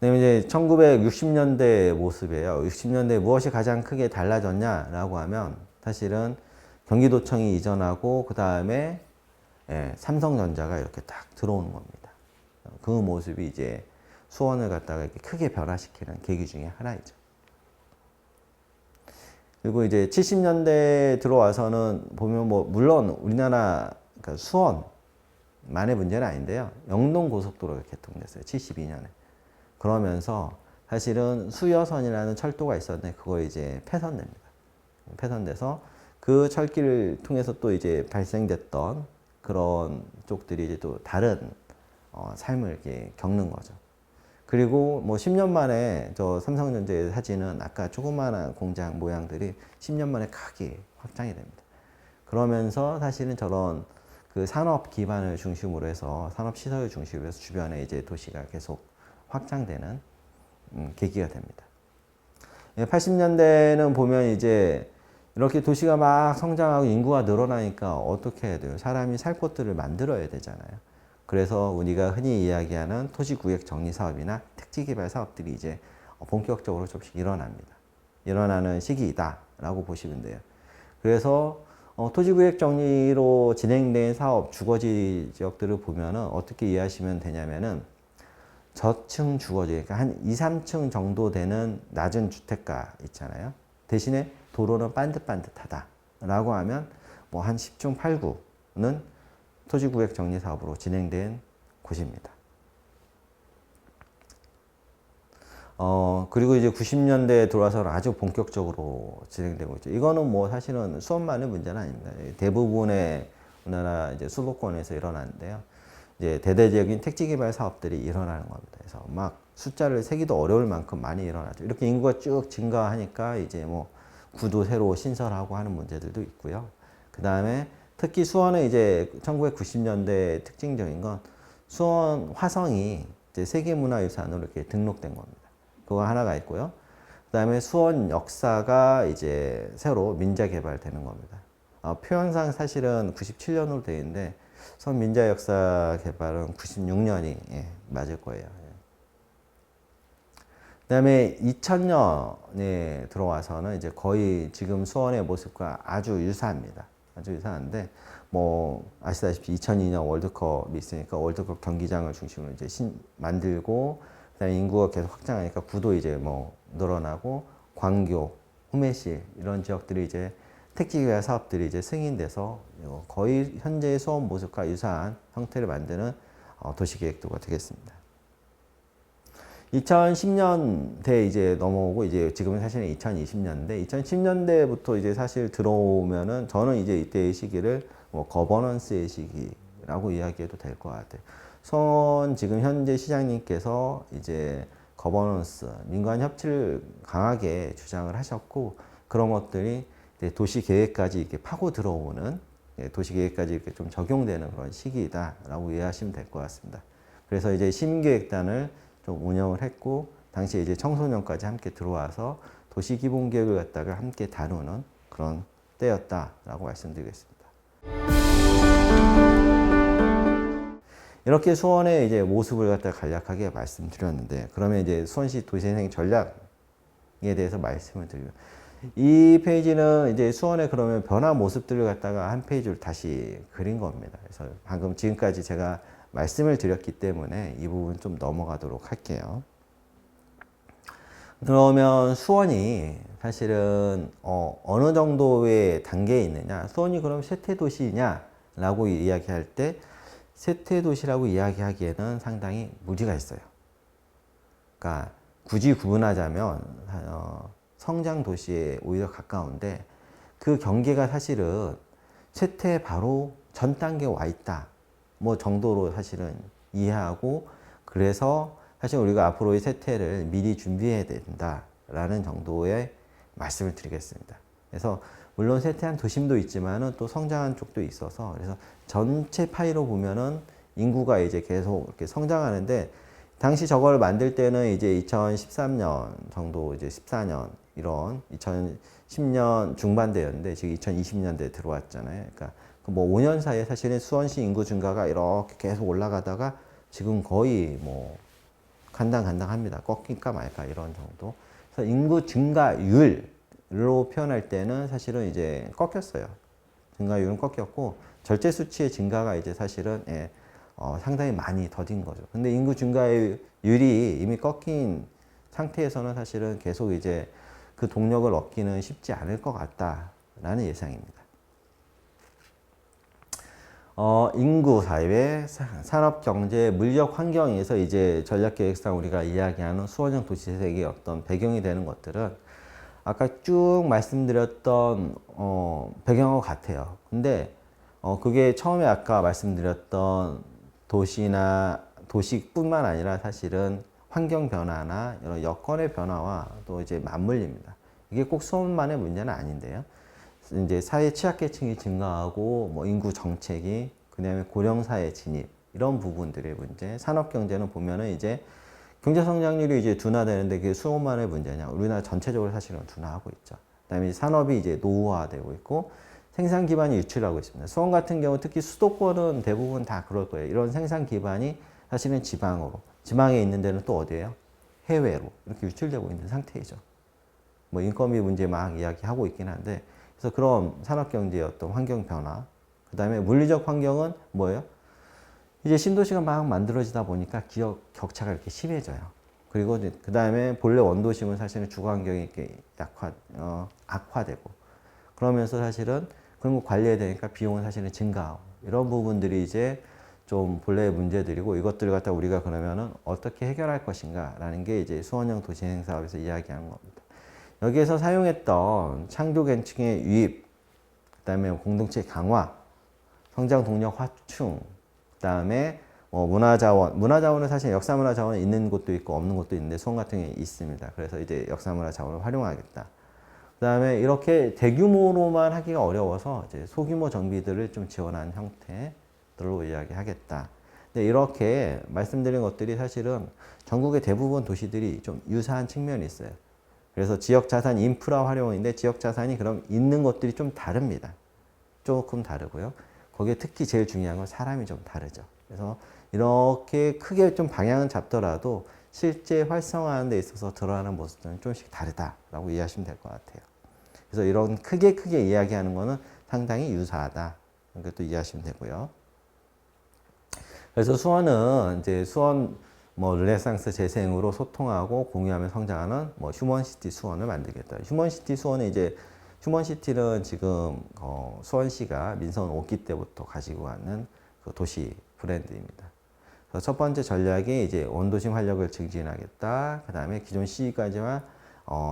그다음에 이제 1960년대 모습이에요. 60년대에 무엇이 가장 크게 달라졌냐라고 하면 사실은 경기도청이 이전하고 그 다음에 삼성전자가 이렇게 딱 들어오는 겁니다. 그 모습이 이제 수원을 갖다가 이렇게 크게 변화시키는 계기 중에 하나이죠. 그리고 이제 70년대 들어와서는 보면 뭐 물론 우리나라 그러니까 수원만의 문제는 아닌데요. 영동고속도로가 개통됐어요. 72년에. 그러면서 사실은 수여선이라는 철도가 있었는데 그거 이제 폐선됩니다. 폐선돼서 그 철길을 통해서 또 이제 발생됐던 그런 쪽들이 이제 또 다른 삶을 이렇게 겪는 거죠. 그리고 뭐 10년 만에 저 삼성전자의 사진은 아까 조그마한 공장 모양들이 10년 만에 크게 확장이 됩니다. 그러면서 사실은 저런 그 산업 기반을 중심으로 해서 산업 시설을 중심으로 해서 주변에 이제 도시가 계속 확장되는 계기가 됩니다. 80년대는 보면 이제 이렇게 도시가 막 성장하고 인구가 늘어나니까 어떻게 해야 돼요? 사람이 살 곳들을 만들어야 되잖아요. 그래서 우리가 흔히 이야기하는 토지구역 정리 사업이나 택지개발 사업들이 이제 본격적으로 조금씩 일어납니다. 일어나는 시기이다라고 보시면 돼요. 그래서 토지구역 정리로 진행된 사업 주거지 지역들을 보면은 어떻게 이해하시면 되냐면은 저층 주거지, 그러니까 한 2, 3층 정도 되는 낮은 주택가 있잖아요. 대신에 도로는 반듯반듯하다라고 하면 뭐 한 10중 8구는 토지구역 정리 사업으로 진행된 곳입니다. 그리고 이제 90년대에 들어와서는 아주 본격적으로 진행되고 있죠. 이거는 뭐 사실은 수원만의 문제는 아닙니다. 대부분의 우리나라 이제 수도권에서 일어나는데요. 이제 대대적인 택지 개발 사업들이 일어나는 겁니다. 그래서 막 숫자를 세기도 어려울 만큼 많이 일어나죠. 이렇게 인구가 쭉 증가하니까 이제 뭐 구도 새로 신설하고 하는 문제들도 있고요. 그 다음에 특히 수원의 이제 1990년대 특징적인 건 수원 화성이 이제 세계문화유산으로 이렇게 등록된 겁니다. 그거 하나가 있고요. 그 다음에 수원 역사가 이제 새로 민자 개발되는 겁니다. 표현상 사실은 97년으로 되어 있는데 수원 민자 역사 개발은 96년이 맞을 거예요. 그 다음에 2000년에 들어와서는 이제 거의 지금 수원의 모습과 아주 유사합니다. 아주 유사한데, 뭐, 아시다시피 2002년 월드컵이 있으니까 월드컵 경기장을 중심으로 이제 만들고, 그 그다음에 인구가 계속 확장하니까 구도 이제 뭐 늘어나고 광교, 호매실 이런 지역들이 이제 택지개발 사업들이 이제 승인돼서 거의 현재의 수원 모습과 유사한 형태를 만드는 도시계획도가 되겠습니다. 2010년대 이제 넘어오고 이제 지금은 사실은 2020년대, 2010년대부터 이제 사실 들어오면은 저는 이제 이때의 시기를 뭐 거버넌스의 시기라고 이야기해도 될 것 같아요. 수원 지금 현재 시장님께서 이제 거버넌스, 민관 협치를 강하게 주장을 하셨고 그런 것들이 도시 계획까지 이렇게 파고 들어오는 도시 계획까지 이렇게 좀 적용되는 그런 시기다라고 이해하시면 될 것 같습니다. 그래서 이제 시민계획단을 좀 운영을 했고 당시에 이제 청소년까지 함께 들어와서 도시 기본 계획을 갖다가 함께 다루는 그런 때였다라고 말씀드리겠습니다. 이렇게 수원의 이제 모습을 갖다가 간략하게 말씀드렸는데 그러면 이제 수원시 도시재생 전략에 대해서 말씀을 드리면 이 페이지는 이제 수원의 그러면 변화 모습들을 갖다가 한 페이지를 다시 그린 겁니다. 그래서 방금 지금까지 제가 말씀을 드렸기 때문에 이 부분 좀 넘어가도록 할게요. 그러면 수원이 사실은 어느 정도의 단계에 있느냐, 수원이 그럼 쇠퇴도시냐라고 이야기할 때 쇠퇴도시라고 이야기하기에는 상당히 무리가 있어요. 그러니까 굳이 구분하자면 성장도시에 오히려 가까운데 그 경계가 사실은 쇠퇴 바로 전 단계에 와 있다. 뭐 정도로 사실은 이해하고 그래서 사실 우리가 앞으로의 쇠퇴를 미리 준비해야 된다라는 정도의 말씀을 드리겠습니다. 그래서 물론 쇠퇴한 도심도 있지만은 또 성장한 쪽도 있어서 그래서 전체 파이로 보면은 인구가 이제 계속 이렇게 성장하는데 당시 저걸 만들 때는 이제 2013년 정도 이제 14년 이런 2010년 중반대였는데 지금 2020년대에 들어왔잖아요. 그러니까 뭐 5년 사이에 사실은 수원시 인구 증가가 이렇게 계속 올라가다가 지금 거의 뭐 간당간당합니다. 꺾일까 말까 이런 정도. 그래서 인구 증가율로 표현할 때는 사실은 이제 꺾였어요. 증가율은 꺾였고 절대 수치의 증가가 이제 사실은 상당히 많이 더딘 거죠. 근데 인구 증가율이 이미 꺾인 상태에서는 사실은 계속 이제 그 동력을 얻기는 쉽지 않을 것 같다라는 예상입니다. 인구, 사회, 산업, 경제, 물력 환경에서 이제 전략계획상 우리가 이야기하는 수원형 도시재생의 어떤 배경이 되는 것들은 아까 쭉 말씀드렸던 배경하고 같아요. 근데 그게 처음에 아까 말씀드렸던 도시나 도시뿐만 아니라 사실은 환경 변화나 이런 여건의 변화와 또 이제 맞물립니다. 이게 꼭 수원만의 문제는 아닌데요. 이제 사회 취약계층이 증가하고 뭐 인구 정책이 그다음에 고령사회 진입 이런 부분들의 문제. 산업경제는 보면은 이제 경제 성장률이 이제 둔화되는데 그게 수원만의 문제냐? 우리나라 전체적으로 사실은 둔화하고 있죠. 그다음에 산업이 이제 노후화되고 있고 생산 기반이 유출하고 있습니다. 수원 같은 경우 특히 수도권은 대부분 다 그럴 거예요. 이런 생산 기반이 사실은 지방으로, 지방에 있는 데는 또 어디예요? 해외로 이렇게 유출되고 있는 상태이죠. 뭐 인건비 문제 막 이야기하고 있긴 한데 그래서 그런 산업경제의 어떤 환경 변화, 그 다음에 물리적 환경은 뭐예요? 이제 신도시가 막 만들어지다 보니까 지역 격차가 이렇게 심해져요. 그리고 그 다음에 본래 원도심은 사실은 주거 환경이 이렇게 악화되고 그러면서 사실은 그런 거 관리해야 되니까 비용은 사실은 증가하고 이런 부분들이 이제 좀 본래의 문제들이고 이것들을 갖다 우리가 그러면은 어떻게 해결할 것인가 라는 게 이제 수원형 도시재생 사업에서 이야기하는 겁니다. 여기에서 사용했던 창조 계층의 유입, 그 다음에 공동체 강화, 성장 동력 확충, 그 다음에 문화자원, 문화자원은 사실 역사문화자원이 있는 곳도 있고 없는 곳도 있는데 수원 같은 경우에 있습니다. 그래서 이제 역사문화자원을 활용하겠다. 그 다음에 이렇게 대규모로만 하기가 어려워서 이제 소규모 정비들을 좀 지원한 형태들로 이야기하겠다. 근데 이렇게 말씀드린 것들이 사실은 전국의 대부분 도시들이 좀 유사한 측면이 있어요. 그래서 지역자산 인프라 활용인데 지역자산이 그럼 있는 것들이 좀 다릅니다. 조금 다르고요. 거기에 특히 제일 중요한 건 사람이 좀 다르죠. 그래서 이렇게 크게 좀 방향은 잡더라도 실제 활성화하는 데 있어서 드러나는 모습들은 조금씩 다르다라고 이해하시면 될 것 같아요. 그래서 이런 크게 이야기하는 거는 상당히 유사하다. 이것도 이해하시면 되고요. 그래서 수원은 이제 수원 뭐 르네상스 재생으로 소통하고 공유하며 성장하는 뭐 휴먼시티 수원을 만들겠다. 휴먼시티 수원은 이제 휴먼시티는 지금 수원시가 민선 5기 때부터 가지고 가는 그 도시 브랜드입니다. 그래서 첫 번째 전략이 이제 원도심 활력을 증진하겠다. 그 다음에 기존 시까지와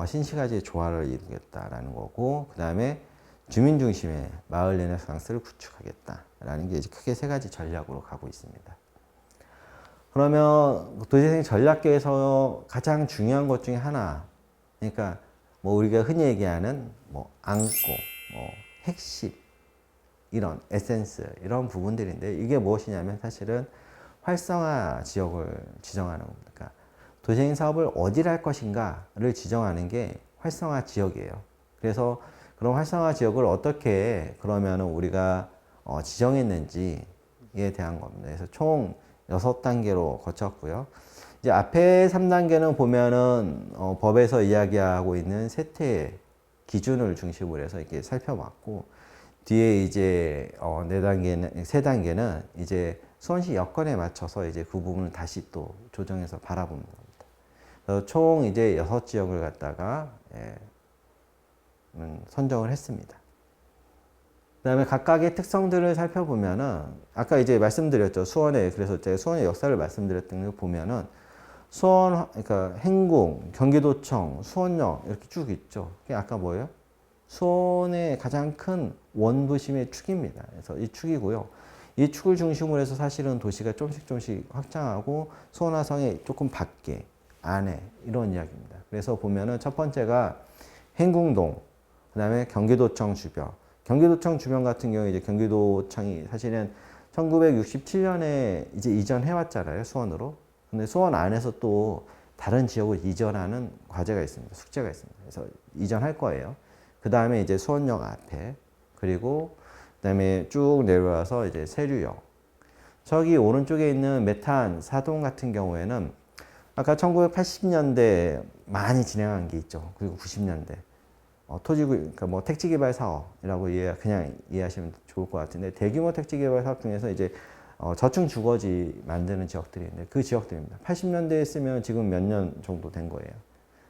신시가지의 조화를 이루겠다라는 거고, 그 다음에 주민 중심의 마을 르네상스를 구축하겠다라는 게 이제 크게 세 가지 전략으로 가고 있습니다. 그러면 도시재생 전략계에서 가장 중요한 것 중에 하나, 그러니까 뭐 우리가 흔히 얘기하는 뭐 안고, 뭐 핵심, 이런 에센스, 이런 부분들인데, 이게 무엇이냐면 사실은 활성화 지역을 지정하는 겁니다. 그러니까 도시재생 사업을 어디를 할 것인가를 지정하는 게 활성화 지역이에요. 그래서 그런 활성화 지역을 어떻게 그러면 우리가 지정했는지에 대한 겁니다. 그래서 총 6단계로 거쳤고요. 이제 앞에 3단계는 보면은 법에서 이야기하고 있는 세태 기준을 중심으로 해서 이렇게 살펴봤고, 뒤에 이제 4단계는, 3단계는 이제 수원시 여건에 맞춰서 이제 그 부분을 다시 또 조정해서 바라보는 겁니다. 그래서 총 이제 6지역을 갖다가 선정을 했습니다. 그 다음에 각각의 특성들을 살펴보면은, 아까 이제 말씀드렸죠. 수원에, 그래서 제가 수원의 역사를 말씀드렸던 거 보면은, 수원, 그러니까 행궁, 경기도청, 수원역, 이렇게 쭉 있죠. 그게 아까 뭐예요? 수원의 가장 큰 원도심의 축입니다. 그래서 이 축이고요. 이 축을 중심으로 해서 사실은 도시가 조금씩 확장하고, 수원화성의 조금 밖에, 안에, 이런 이야기입니다. 그래서 보면은 첫 번째가 행궁동, 그 다음에 경기도청 주변. 경기도청 주변 같은 경우에 이제 경기도청이 사실은 1967년에 이제 이전해 왔잖아요, 수원으로. 근데 수원 안에서 또 다른 지역을 이전하는 과제가 있습니다. 숙제가 있습니다. 그래서 이전할 거예요. 그 다음에 이제 수원역 앞에, 그리고 그 다음에 쭉 내려와서 이제 세류역. 저기 오른쪽에 있는 메탄 사동 같은 경우에는 아까 1980년대 많이 진행한 게 있죠. 그리고 90년대. 토지구, 그러니까 뭐 택지개발 사업이라고 그냥 이해하시면 좋을 것 같은데, 대규모 택지개발 사업 중에서 이제 저층 주거지 만드는 지역들이 있는데 그 지역들입니다. 80년대에 쓰면 지금 몇 년 정도 된 거예요.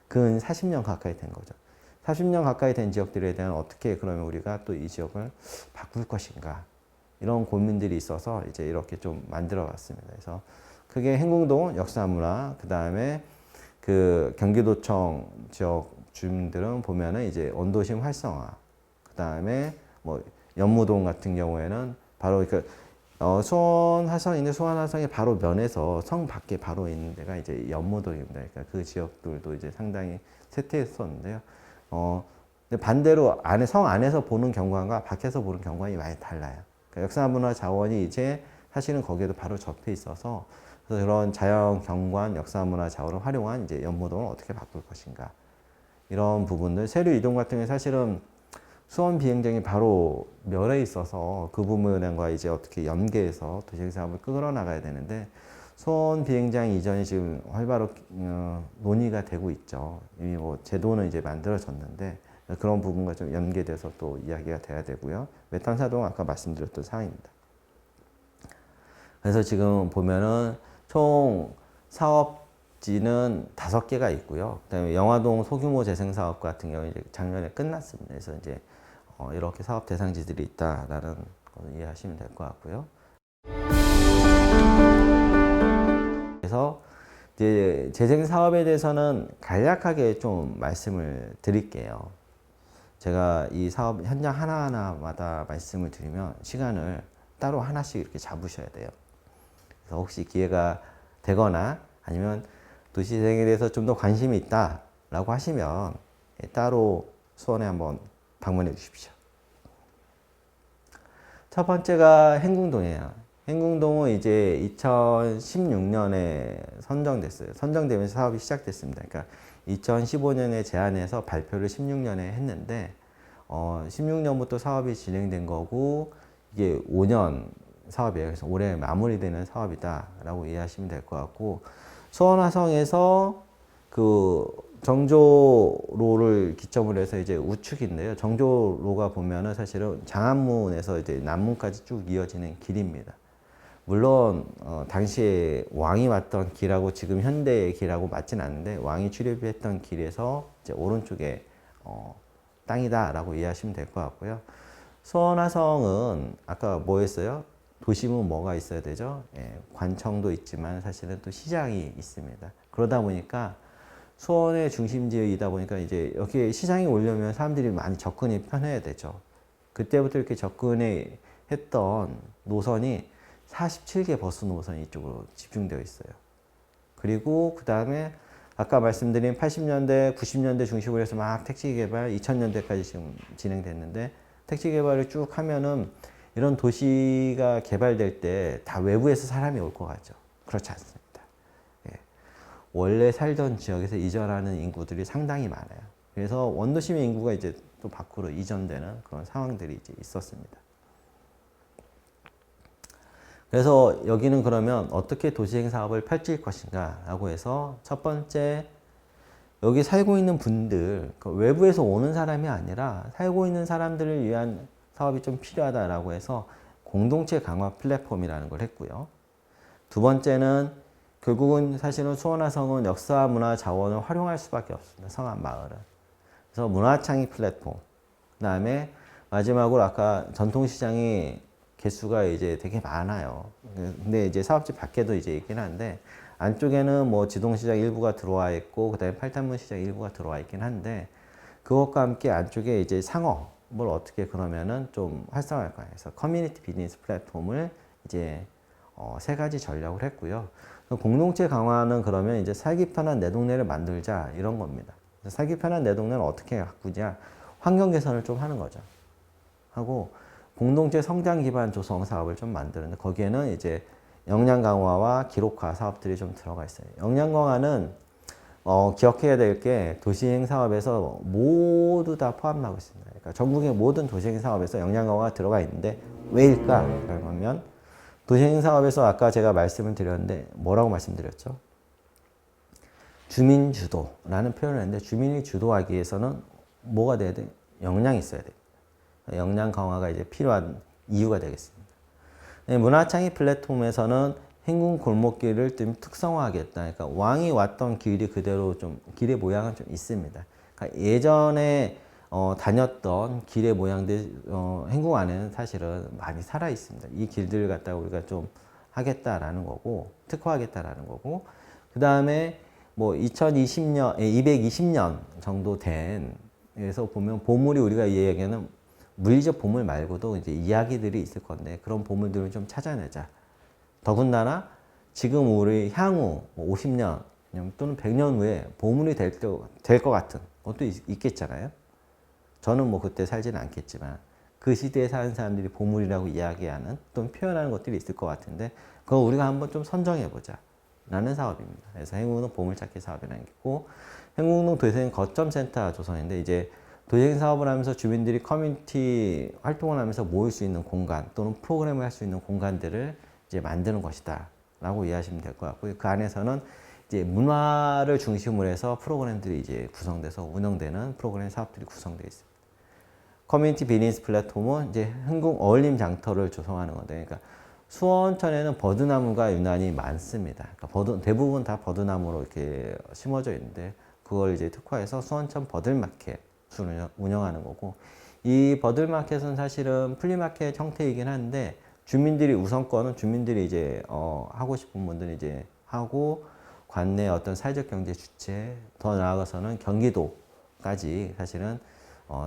근 40년 가까이 된 거죠. 40년 가까이 된 지역들에 대한 어떻게 그러면 우리가 또 이 지역을 바꿀 것인가, 이런 고민들이 있어서 이제 이렇게 좀 만들어 봤습니다. 그래서 그게 행궁동 역사문화, 그 다음에 그 경기도청 지역 주민들은 보면은 이제 원도심 활성화, 그 다음에 뭐 연무동 같은 경우에는 바로 그 수원 화성인데, 수원 화성의 바로 면에서 성 밖에 바로 있는 데가 이제 연무동입니다. 그러니까 그 지역들도 이제 상당히 쇠퇴했었는데요. 근데 반대로 성 안에서 보는 경관과 밖에서 보는 경관이 많이 달라요. 그러니까 역사문화 자원이 이제 사실은 거기에도 바로 접해 있어서, 그래서 그런 자연 경관, 역사문화 자원을 활용한 이제 연무동을 어떻게 바꿀 것인가, 이런 부분들. 세류 이동 같은 경우에 사실은 수원 비행장이 바로 멸에 있어서 그 부분과 이제 어떻게 연계해서 도시재생 사업을 끌어나가야 되는데, 수원 비행장 이전이 지금 활발하게 논의가 되고 있죠. 이미 뭐 제도는 이제 만들어졌는데 그런 부분과 좀 연계돼서 또 이야기가 돼야 되고요. 메탄사동 아까 말씀드렸던 사항입니다. 그래서 지금 보면은 총 사업지는 5개가 있고요. 그다음에 영화동 소규모 재생 사업 같은 경우 이제 작년에 끝났습니다. 그래서 이제 이렇게 사업 대상지들이 있다라는 걸 이해하시면 될 것 같고요. 그래서 이제 재생 사업에 대해서는 간략하게 좀 말씀을 드릴게요. 제가 이 사업 현장 하나하나마다 말씀을 드리면 시간을 따로 하나씩 이렇게 잡으셔야 돼요. 그래서 혹시 기회가 되거나 아니면 도시재생에 대해서 좀 더 관심이 있다라고 하시면 따로 수원에 한번 방문해 주십시오. 첫 번째가 행궁동이에요. 행궁동은 이제 2016년에 선정됐어요. 선정되면서 사업이 시작됐습니다. 그러니까 2015년에 제안해서 발표를 16년에 했는데 16년부터 사업이 진행된 거고, 이게 5년 사업이에요. 그래서 올해 마무리되는 사업이다라고 이해하시면 될 것 같고, 수원화성에서 그 정조로를 기점으로 해서 이제 우측인데요. 정조로가 보면은 사실은 장안문에서 이제 남문까지 쭉 이어지는 길입니다. 물론 당시에 왕이 왔던 길하고 지금 현대의 길하고 맞진 않는데 왕이 출입했던 길에서 이제 오른쪽에 땅이다라고 이해하시면 될 것 같고요. 수원화성은 아까 뭐 했어요? 도심은 뭐가 있어야 되죠? 예, 관청도 있지만 사실은 또 시장이 있습니다. 그러다 보니까 수원의 중심지이다 보니까 이제 여기 시장이 오려면 사람들이 많이 접근이 편해야 되죠. 그때부터 이렇게 접근해 했던 노선이 47개 버스 노선이 이쪽으로 집중되어 있어요. 그리고 그 다음에 아까 말씀드린 80년대, 90년대 중심으로 해서 막 택지 개발, 2000년대까지 지금 진행됐는데 택지 개발을 쭉 하면은 이런 도시가 개발될 때 다 외부에서 사람이 올 것 같죠. 그렇지 않습니다. 예. 원래 살던 지역에서 이전하는 인구들이 상당히 많아요. 그래서 원도심의 인구가 이제 또 밖으로 이전되는 그런 상황들이 이제 있었습니다. 그래서 여기는 그러면 어떻게 도시행 사업을 펼칠 것인가 라고 해서 첫 번째, 여기 살고 있는 분들, 외부에서 오는 사람이 아니라 살고 있는 사람들을 위한 사업이 좀 필요하다라고 해서 공동체 강화 플랫폼이라는 걸 했고요. 두 번째는 결국은 사실은 수원화성은 역사 문화 자원을 활용할 수밖에 없습니다. 성안 마을은. 그래서 문화창의 플랫폼. 그 다음에 마지막으로 아까 전통시장이 개수가 이제 되게 많아요. 근데 이제 사업지 밖에도 이제 있긴 한데 안쪽에는 뭐 지동시장 일부가 들어와 있고 그다음에 팔단문 시장 일부가 들어와 있긴 한데 그것과 함께 안쪽에 이제 상업을 어떻게 그러면은 좀 활성화할까 해서 커뮤니티 비즈니스 플랫폼을 이제 세 가지 전략을 했고요. 공동체 강화는 그러면 이제 살기 편한 내 동네를 만들자 이런 겁니다. 살기 편한 내 동네는 어떻게 가꾸냐? 환경 개선을 좀 하는 거죠. 하고 공동체 성장 기반 조성 사업을 좀 만드는데 거기에는 이제 역량 강화와 기록화 사업들이 좀 들어가 있어요. 역량 강화는 기억해야 될 게 도시행 사업에서 모두 다 포함하고 있습니다. 그러니까 전국의 모든 도시행 사업에서 역량 강화가 들어가 있는데 왜일까? 그러면 도시행 사업에서 아까 제가 말씀을 드렸는데 뭐라고 말씀드렸죠? 주민 주도라는 표현을 했는데 주민이 주도하기 위해서는 뭐가 돼야 돼? 역량이 있어야 돼. 역량 강화가 이제 필요한 이유가 되겠습니다. 문화창의 플랫폼에서는 행군 골목길을 좀 특성화하겠다. 그러니까 왕이 왔던 길이 그대로 좀 길의 모양은 좀 있습니다. 그러니까 예전에 다녔던 길의 모양들 행궁 안에는 사실은 많이 살아 있습니다. 이 길들을 갖다가 우리가 좀 하겠다라는 거고 특화하겠다라는 거고 그 다음에 뭐 2020년, 220년 정도 된 그래서 보면 보물이 우리가 이야기하는 물리적 보물 말고도 이제 이야기들이 있을 건데 그런 보물들을 좀 찾아내자. 더군다나 지금 우리 향후 50년 또는 100년 후에 보물이 될 것 같은 것도 있겠잖아요. 저는 뭐 그때 살지는 않겠지만 그 시대에 사는 사람들이 보물이라고 이야기하는 또는 표현하는 것들이 있을 것 같은데 그거 우리가 한번 좀 선정해보자 라는 사업입니다. 그래서 행궁동 보물찾기 사업이라는 게 있고 행궁동 도시행 거점센터 조성인데 이제 도시행 사업을 하면서 주민들이 커뮤니티 활동을 하면서 모일 수 있는 공간 또는 프로그램을 할 수 있는 공간들을 이제 만드는 것이다 라고 이해하시면 될 것 같고요. 그 안에서는 이제 문화를 중심으로 해서 프로그램들이 이제 구성돼서 운영되는 프로그램 사업들이 구성되어 있습니다. 커뮤니티 비즈니스 플랫폼은 이제 흥궁 어울림 장터를 조성하는 건데, 그러니까 수원천에는 버드나무가 유난히 많습니다. 그러니까 대부분 다 버드나무로 이렇게 심어져 있는데, 그걸 이제 특화해서 수원천 버들마켓을 운영하는 거고, 이 버들마켓은 사실은 플리마켓 형태이긴 한데, 주민들이 우선권은 주민들이 이제 하고 싶은 분들이 이제 하고, 관내 어떤 사회적 경제 주체, 더 나아가서는 경기도까지 사실은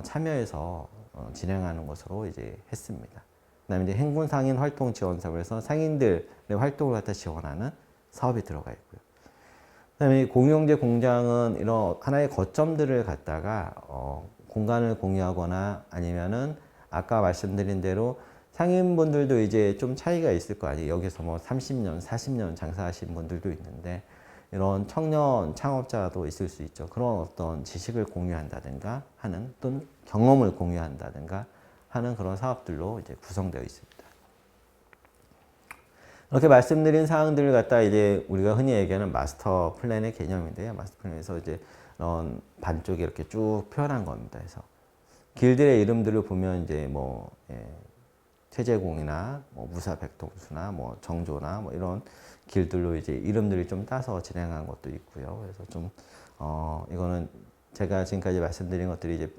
참여해서 진행하는 것으로 이제 했습니다. 그다음에 이제 행군 상인 활동 지원 사업에서 상인들의 활동을 갖다 지원하는 사업이 들어가 있고요. 그다음에 공유경제 공장은 이런 하나의 거점들을 갖다가 공간을 공유하거나 아니면은 아까 말씀드린 대로 상인분들도 이제 좀 차이가 있을 거 아니에요. 여기서 뭐 30년, 40년 장사하신 분들도 있는데 이런 청년 창업자도 있을 수 있죠. 그런 어떤 지식을 공유한다든가 하는 또는 경험을 공유한다든가 하는 그런 사업들로 이제 구성되어 있습니다. 이렇게 말씀드린 사항들을 갖다 이제 우리가 흔히 얘기하는 마스터 플랜의 개념인데요. 마스터 플랜에서 이제 이런 반쪽에 이렇게 쭉 표현한 겁니다. 그래서 길들의 이름들을 보면 이제 뭐 태제공이나 뭐 무사 백동수나 뭐 정조나 뭐 이런 길들로 이제 이름들이 좀 따서 진행한 것도 있고요. 그래서 좀 이거는 제가 지금까지 말씀드린 것들이 이제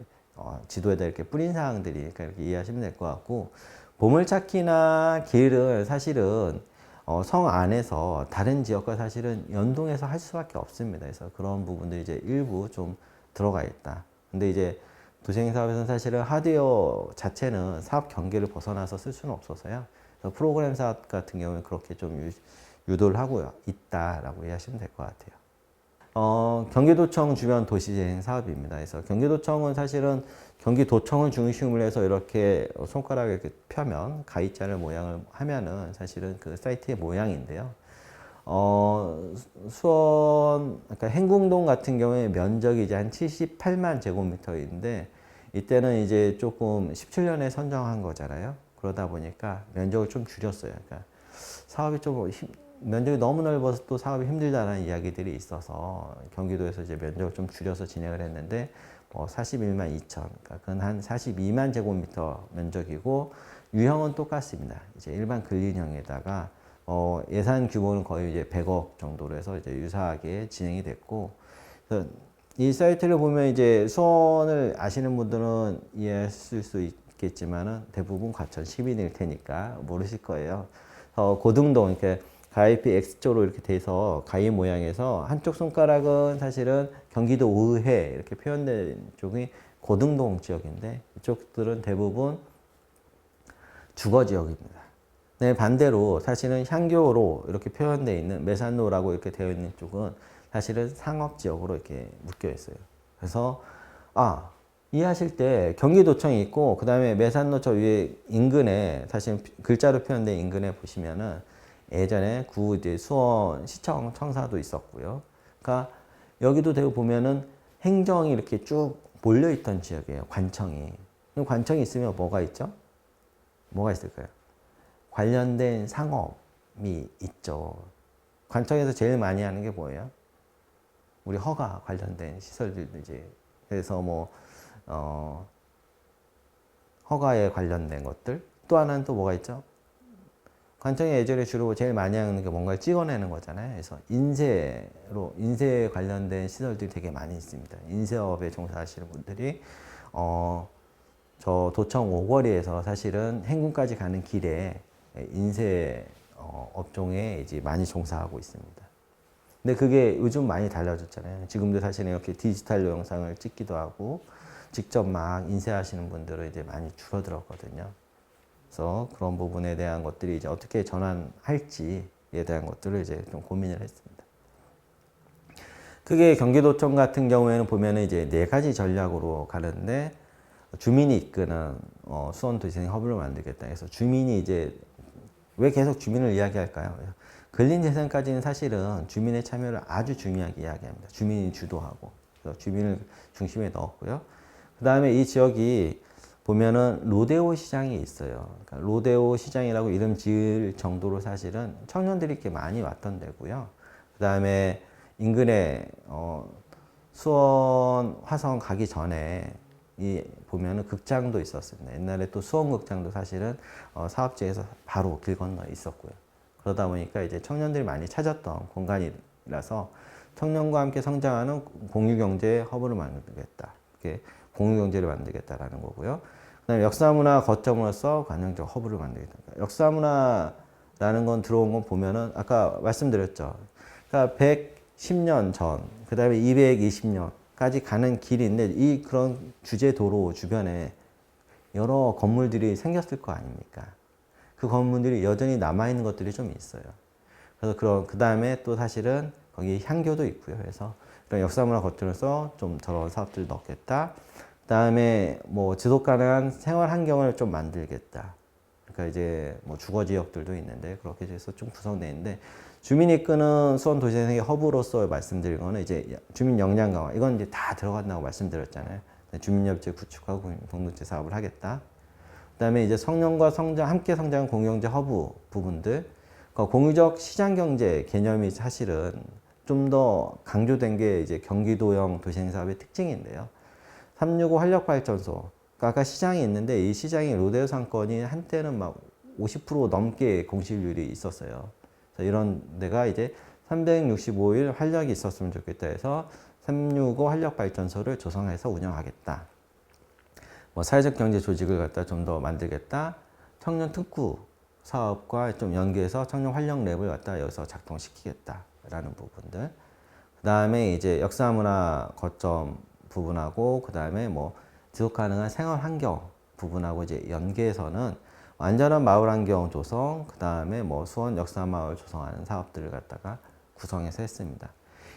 지도에다 이렇게 뿌린 사항들이니까 이렇게 이해하시면 될 것 같고, 보물찾기나 길은 사실은 성 안에서 다른 지역과 사실은 연동해서 할 수밖에 없습니다. 그래서 그런 부분들이 이제 일부 좀 들어가 있다. 근데 이제 도시행 사업에서는 사실은 하드웨어 자체는 사업 경계를 벗어나서 쓸 수는 없어서요. 그래서 프로그램 사업 같은 경우는 그렇게 좀 유도를 하고 있다라고 이해하시면 될 것 같아요. 경기도청 주변 도시재생 사업입니다. 그래서 경기도청은 사실은 경기도청을 중심으로 해서 이렇게 손가락을 이렇게 펴면 가위자를 모양을 하면은 사실은 그 사이트의 모양인데요. 수원, 그러니까 행궁동 같은 경우에 면적이 이제 한 78만 제곱미터인데, 이때는 이제 조금 17년에 선정한 거잖아요. 그러다 보니까 면적을 좀 줄였어요. 그러니까 사업이 좀 면적이 너무 넓어서 또 사업이 힘들다는 이야기들이 있어서 경기도에서 이제 면적을 좀 줄여서 진행을 했는데, 41만 2천, 그러니까 그건 한 42만 제곱미터 면적이고, 유형은 똑같습니다. 이제 일반 근린형에다가 예산 규모는 거의 이제 100억 정도로 해서 이제 유사하게 진행이 됐고, 그래서 이 사이트를 보면 이제 수원을 아시는 분들은 이해하실 수 있겠지만은 대부분 과천 시민일 테니까 모르실 거예요. 고등동 이렇게 가위피 X조로 이렇게 돼서 가위 모양에서 한쪽 손가락은 사실은 경기도 의회 이렇게 표현된 쪽이 고등동 지역인데, 이쪽들은 대부분 주거 지역입니다. 네, 반대로 사실은 향교로 이렇게 표현되어 있는 매산로라고 이렇게 되어 있는 쪽은 사실은 상업 지역으로 이렇게 묶여 있어요. 그래서 이해하실 때 경기도청이 있고, 그 다음에 매산로 저 위에 인근에 사실 글자로 표현된 인근에 보시면은 예전에 구 이제 수원 시청 청사도 있었고요. 그러니까 여기도 대고 보면은 행정이 이렇게 쭉 몰려 있던 지역이에요. 관청이. 관청이 있으면 뭐가 있죠? 뭐가 있을까요? 관련된 상업이 있죠. 관청에서 제일 많이 하는 게 뭐예요? 우리 허가 관련된 시설들도 이제, 그래서 뭐 허가에 관련된 것들. 또 하나는 또 뭐가 있죠? 관청이 예전에 주로 제일 많이 하는 게 뭔가를 찍어내는 거잖아요. 그래서 인쇄에 관련된 시설들이 되게 많이 있습니다. 인쇄업에 종사하시는 분들이 저 도청 오거리에서 사실은 행궁까지 가는 길에 인쇄 업종에 이제 많이 종사하고 있습니다. 근데 그게 요즘 많이 달라졌잖아요. 지금도 사실은 이렇게 디지털 영상을 찍기도 하고 직접 막 인쇄하시는 분들은 이제 많이 줄어들었거든요. 그래서 그런 부분에 대한 것들이 이제 어떻게 전환할지에 대한 것들을 이제 좀 고민을 했습니다. 크게 경기도청 같은 경우에는 보면은 이제 4가지 전략으로 가는데, 주민이 이끄는 수원 도시재생 허브를 만들겠다 해서 주민이 이제 왜 계속 주민을 이야기할까요? 근린재생까지는 사실은 주민의 참여를 아주 중요하게 이야기합니다. 주민이 주도하고, 그래서 주민을 중심에 넣었고요. 그 다음에 이 지역이 보면은 로데오 시장이 있어요. 그러니까 로데오 시장이라고 이름 지을 정도로 사실은 청년들이 이렇게 많이 왔던 데고요. 그 다음에 인근에 수원 화성 가기 전에 이 보면은 극장도 있었습니다. 옛날에 또 수원극장도 사실은 사업지에서 바로 길 건너에 있었고요. 그러다 보니까 이제 청년들이 많이 찾았던 공간이라서 청년과 함께 성장하는 공유경제 허브를 만들겠다. 이렇게 공유경제를 만들겠다라는 거고요. 그다음에 역사문화 거점으로서 관광적 허브를 만들겠다. 역사문화라는 건 들어온 건 보면은 아까 말씀드렸죠. 그러니까 110년 전, 그다음에 220년까지 가는 길인데, 이 그런 주제 도로 주변에 여러 건물들이 생겼을 거 아닙니까? 그 건물들이 여전히 남아 있는 것들이 좀 있어요. 그래서 그 다음에 또 사실은 거기 향교도 있고요. 그래서 그런 역사문화 거점에서 좀 저런 사업들을 넣겠다. 그 다음에 뭐 지속 가능한 생활 환경을 좀 만들겠다. 그러니까 이제 뭐 주거 지역들도 있는데 그렇게 해서 좀 구성되어 있는데, 주민이 이끄는 수원 도시재생의 허브로서 말씀드린 거는 이제 주민 역량 강화, 이건 이제 다 들어간다고 말씀드렸잖아요. 주민협재 구축하고 공동체 사업을 하겠다. 그 다음에 이제 청년과 성장, 함께 성장한 공유경제 허브 부분들, 그러니까 공유적 시장경제 개념이 사실은 좀 더 강조된 게 이제 경기도형 도시재생 사업의 특징인데요. 365 활력발전소, 각각 시장이 있는데 이 시장의 로데오 상권이 한때는 막 50% 넘게 공실률이 있었어요. 그래서 이런 데가 이제 365일 활력이 있었으면 좋겠다 해서 365 활력발전소를 조성해서 운영하겠다. 뭐 사회적 경제 조직을 갖다 좀 더 만들겠다. 청년 특구 사업과 좀 연계해서 청년 활력 랩을 갖다 여기서 작동시키겠다라는 부분들. 그 다음에 이제 역사 문화 거점 부분하고 그 다음에 뭐 지속 가능한 생활 환경 부분하고 이제 연계해서는 안전한 마을 환경 조성, 그 다음에 뭐 수원 역사 마을 조성하는 사업들을 갖다가 구성해서 했습니다.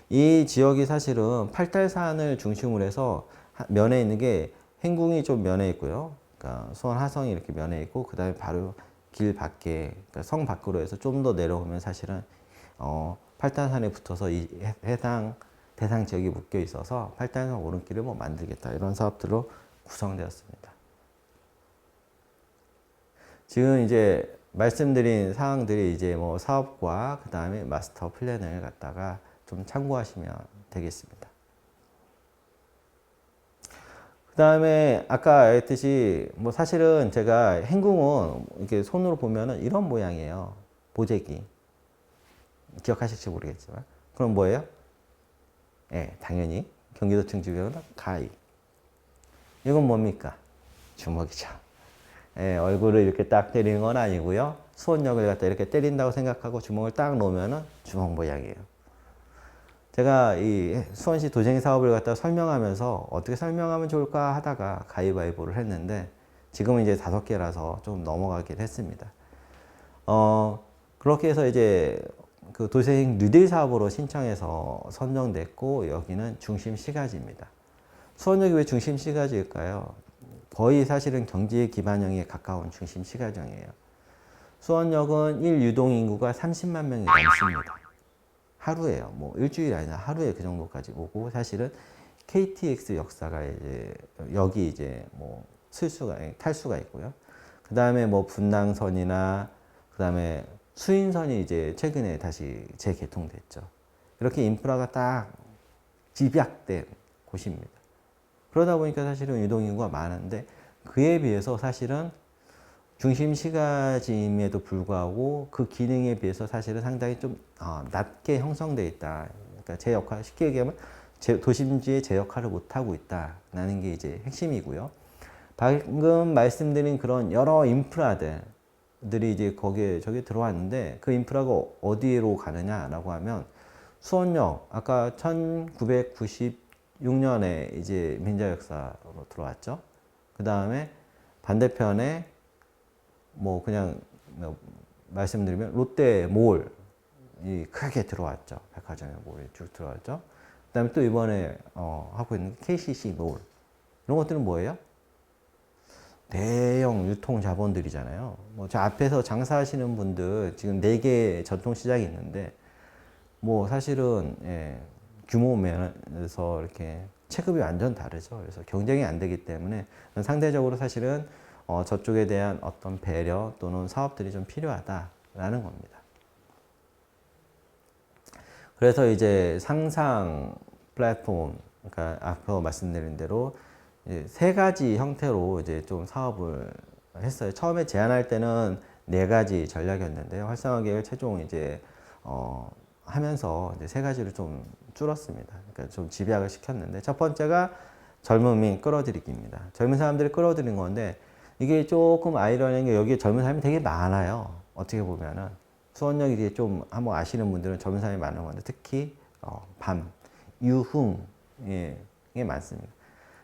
이 지역이 사실은 팔달산을 중심으로 해서 면에 있는 게 행궁이 좀 면에 있고요. 그러니까 수원 하성이 이렇게 면에 있고 그 다음에 바로 길 밖에 그러니까 성 밖으로 해서 좀 더 내려오면 사실은 팔달산에 붙어서 이 해당 대상 지역이 묶여 있어서 팔달산 오름길을 뭐 만들겠다 이런 사업들로 구성되었습니다. 지금 이제 말씀드린 사항들이 이제 뭐 사업과 그 다음에 마스터 플랜을 갖다가 좀 참고하시면 되겠습니다. 그 다음에 아까 했듯이 뭐 사실은 제가 행궁은 이렇게 손으로 보면은 이런 모양이에요. 보재기. 기억하실지 모르겠지만. 그럼 뭐예요? 예, 당연히 경기도청 주변은 가위. 이건 뭡니까? 주먹이죠. 예, 얼굴을 이렇게 딱 때리는 건 아니고요. 수원역을 갖다 이렇게 때린다고 생각하고 주먹을 딱 놓으면은 주먹 모양이에요. 제가 이 수원시 도쟁이 사업을 갖다 설명하면서 어떻게 설명하면 좋을까 하다가 가위바위보를 했는데 지금은 이제 5개라서 좀 넘어가긴 했습니다. 그렇게 해서 이제 그 도시행 뉴딜 사업으로 신청해서 선정됐고 여기는 중심 시가지입니다. 수원역이 왜 중심 시가지일까요? 거의 사실은 경제 기반형에 가까운 중심 시가지이에요. 수원역은 1유동 인구가 30만 명이 넘습니다. 하루에요. 뭐 일주일이 아니라 하루에 그 정도까지 오고 사실은 KTX 역사가 이제 여기 이제 뭐 탈수가 있고요. 그 다음에 뭐 분당선이나 그 다음에 수인선이 이제 최근에 다시 재개통됐죠. 이렇게 인프라가 딱 집약된 곳입니다. 그러다 보니까 사실은 유동인구가 많은데 그에 비해서 사실은 중심 시가지임에도 불구하고 그 기능에 비해서 사실은 상당히 좀 낮게 형성되어 있다. 그러니까 제 역할, 쉽게 얘기하면 도심지의 제 역할을 못하고 있다라는 게 이제 핵심이고요. 방금 말씀드린 그런 여러 인프라들이 이제 거기에 저기 들어왔는데 그 인프라가 어디로 가느냐라고 하면 수원역 아까 1996년에 이제 민자역사로 들어왔죠. 그 다음에 반대편에 뭐 그냥 말씀드리면 롯데몰이 크게 들어왔죠. 백화점에 몰이 쭉 들어왔죠. 그 다음에 또 이번에 하고 있는 KCC 몰 이런 것들은 뭐예요? 대형 유통 자본들이잖아요. 뭐 저 앞에서 장사하시는 분들 지금 4개 전통시장이 있는데 뭐 사실은 규모 면에서 이렇게 체급이 완전 다르죠. 그래서 경쟁이 안 되기 때문에 상대적으로 사실은 저쪽에 대한 어떤 배려 또는 사업들이 좀 필요하다라는 겁니다. 그래서 이제 상상 플랫폼, 그러니까 앞서 말씀드린 대로 이제 3가지 형태로 이제 좀 사업을 했어요. 처음에 제안할 때는 4가지 전략이었는데요. 활성화 계획을 최종 이제 하면서 이제 3가지로 좀 줄었습니다. 그러니까 좀 집약을 시켰는데 첫 번째가 젊음이 끌어들이기입니다. 젊은 사람들이 끌어들인 건데 이게 조금 아이러니한 게 여기에 젊은 사람이 되게 많아요. 어떻게 보면은 수원역이 좀 한번 아시는 분들은 젊은 사람이 많은 건데 특히 밤, 유흥 게 많습니다.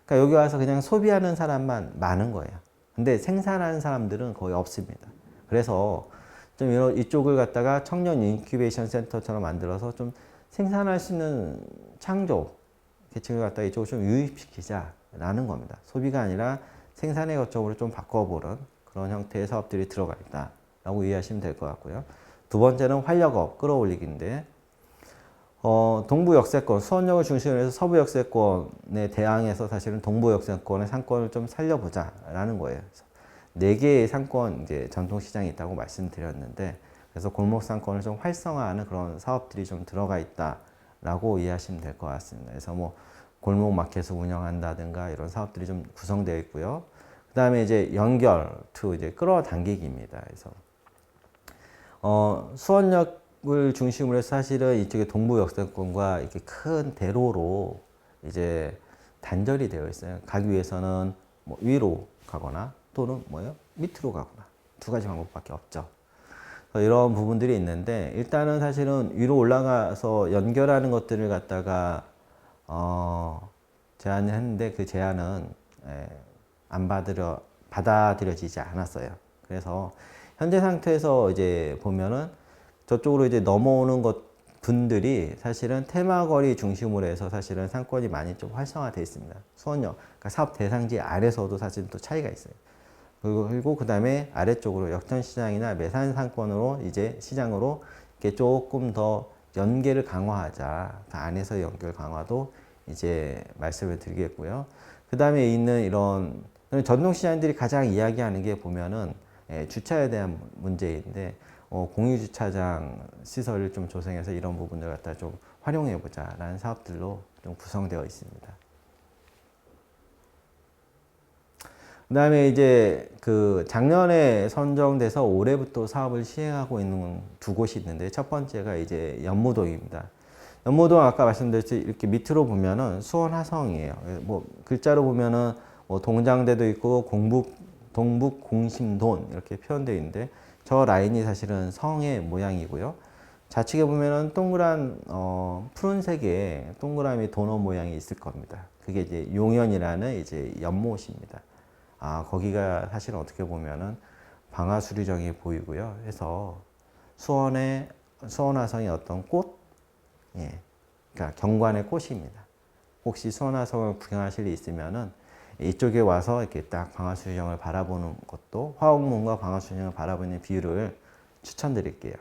그러니까 여기 와서 그냥 소비하는 사람만 많은 거예요. 근데 생산하는 사람들은 거의 없습니다. 그래서 좀 이쪽을 갖다가 청년 인큐베이션 센터처럼 만들어서 좀 생산할 수 있는 창조 계층을 갖다가 이쪽을 좀 유입시키자라는 겁니다. 소비가 아니라 생산의 거점으로 좀 바꿔보는 그런 형태의 사업들이 들어가 있다라고 이해하시면 될 것 같고요. 두 번째는 활력업 끌어올리기인데 동부 역세권, 수원역을 중심으로 해서 서부 역세권에 대항해서 사실은 동부 역세권의 상권을 좀 살려보자라는 거예요. 4개의 상권 이제 전통시장이 있다고 말씀드렸는데 그래서 골목 상권을 좀 활성화하는 그런 사업들이 좀 들어가 있다라고 이해하시면 될 것 같습니다. 그래서 뭐 골목 마켓을 운영한다든가 이런 사업들이 좀 구성되어 있고요. 그 다음에 이제 연결, to 이제 끌어당기기입니다. 그래서 수원역을 중심으로 해서 사실은 이쪽에 동부 역세권과 이렇게 큰 대로로 이제 단절이 되어 있어요. 가기 위해서는 뭐 위로 가거나 또는 뭐예요? 밑으로 가거나 두 가지 방법밖에 없죠. 이런 부분들이 있는데 일단은 사실은 위로 올라가서 연결하는 것들을 갖다가 제안을 했는데 그 제안은 안 받아들여지지 않았어요. 그래서 현재 상태에서 이제 보면은 저쪽으로 이제 넘어오는 분들이 사실은 테마거리 중심으로 해서 사실은 상권이 많이 좀 활성화되어 있습니다. 수원역, 그러니까 사업 대상지 아래서도 사실 또 차이가 있어요. 그리고 그 다음에 아래쪽으로 역전시장이나 매산 상권으로 이제 시장으로 이렇게 조금 더 연계를 강화하자. 그 안에서 연결 강화도 이제 말씀을 드리겠고요. 그 다음에 있는 이런 전통시장들이 가장 이야기하는 게 보면은 주차에 대한 문제인데 공유주차장 시설을 좀 조성해서 이런 부분을 갖다 좀 활용해보자 라는 사업들로 좀 구성되어 있습니다. 그 다음에 이제 그 작년에 선정돼서 올해부터 사업을 시행하고 있는 두 곳이 있는데 첫 번째가 이제 연무동입니다. 연무동 아까 말씀드렸듯이 이렇게 밑으로 보면은 수원 화성이에요. 뭐 글자로 보면은 뭐 동장대도 있고 동북 공심돈 이렇게 표현되어 있는데 저 라인이 사실은 성의 모양이고요. 좌측에 보면은 동그란 푸른색의 동그라미 도넛 모양이 있을 겁니다. 그게 이제 용현이라는 이제 연못입니다. 거기가 사실 어떻게 보면은 방화수리정이 보이고요. 해서 수원화성의 어떤 꽃, 그러니까 경관의 꽃입니다. 혹시 수원화성을 구경하실 일 있으면은 이쪽에 와서 이렇게 딱 방화수리정을 바라보는 것도 화옥문과 방화수리정을 바라보는 비율을 추천드릴게요.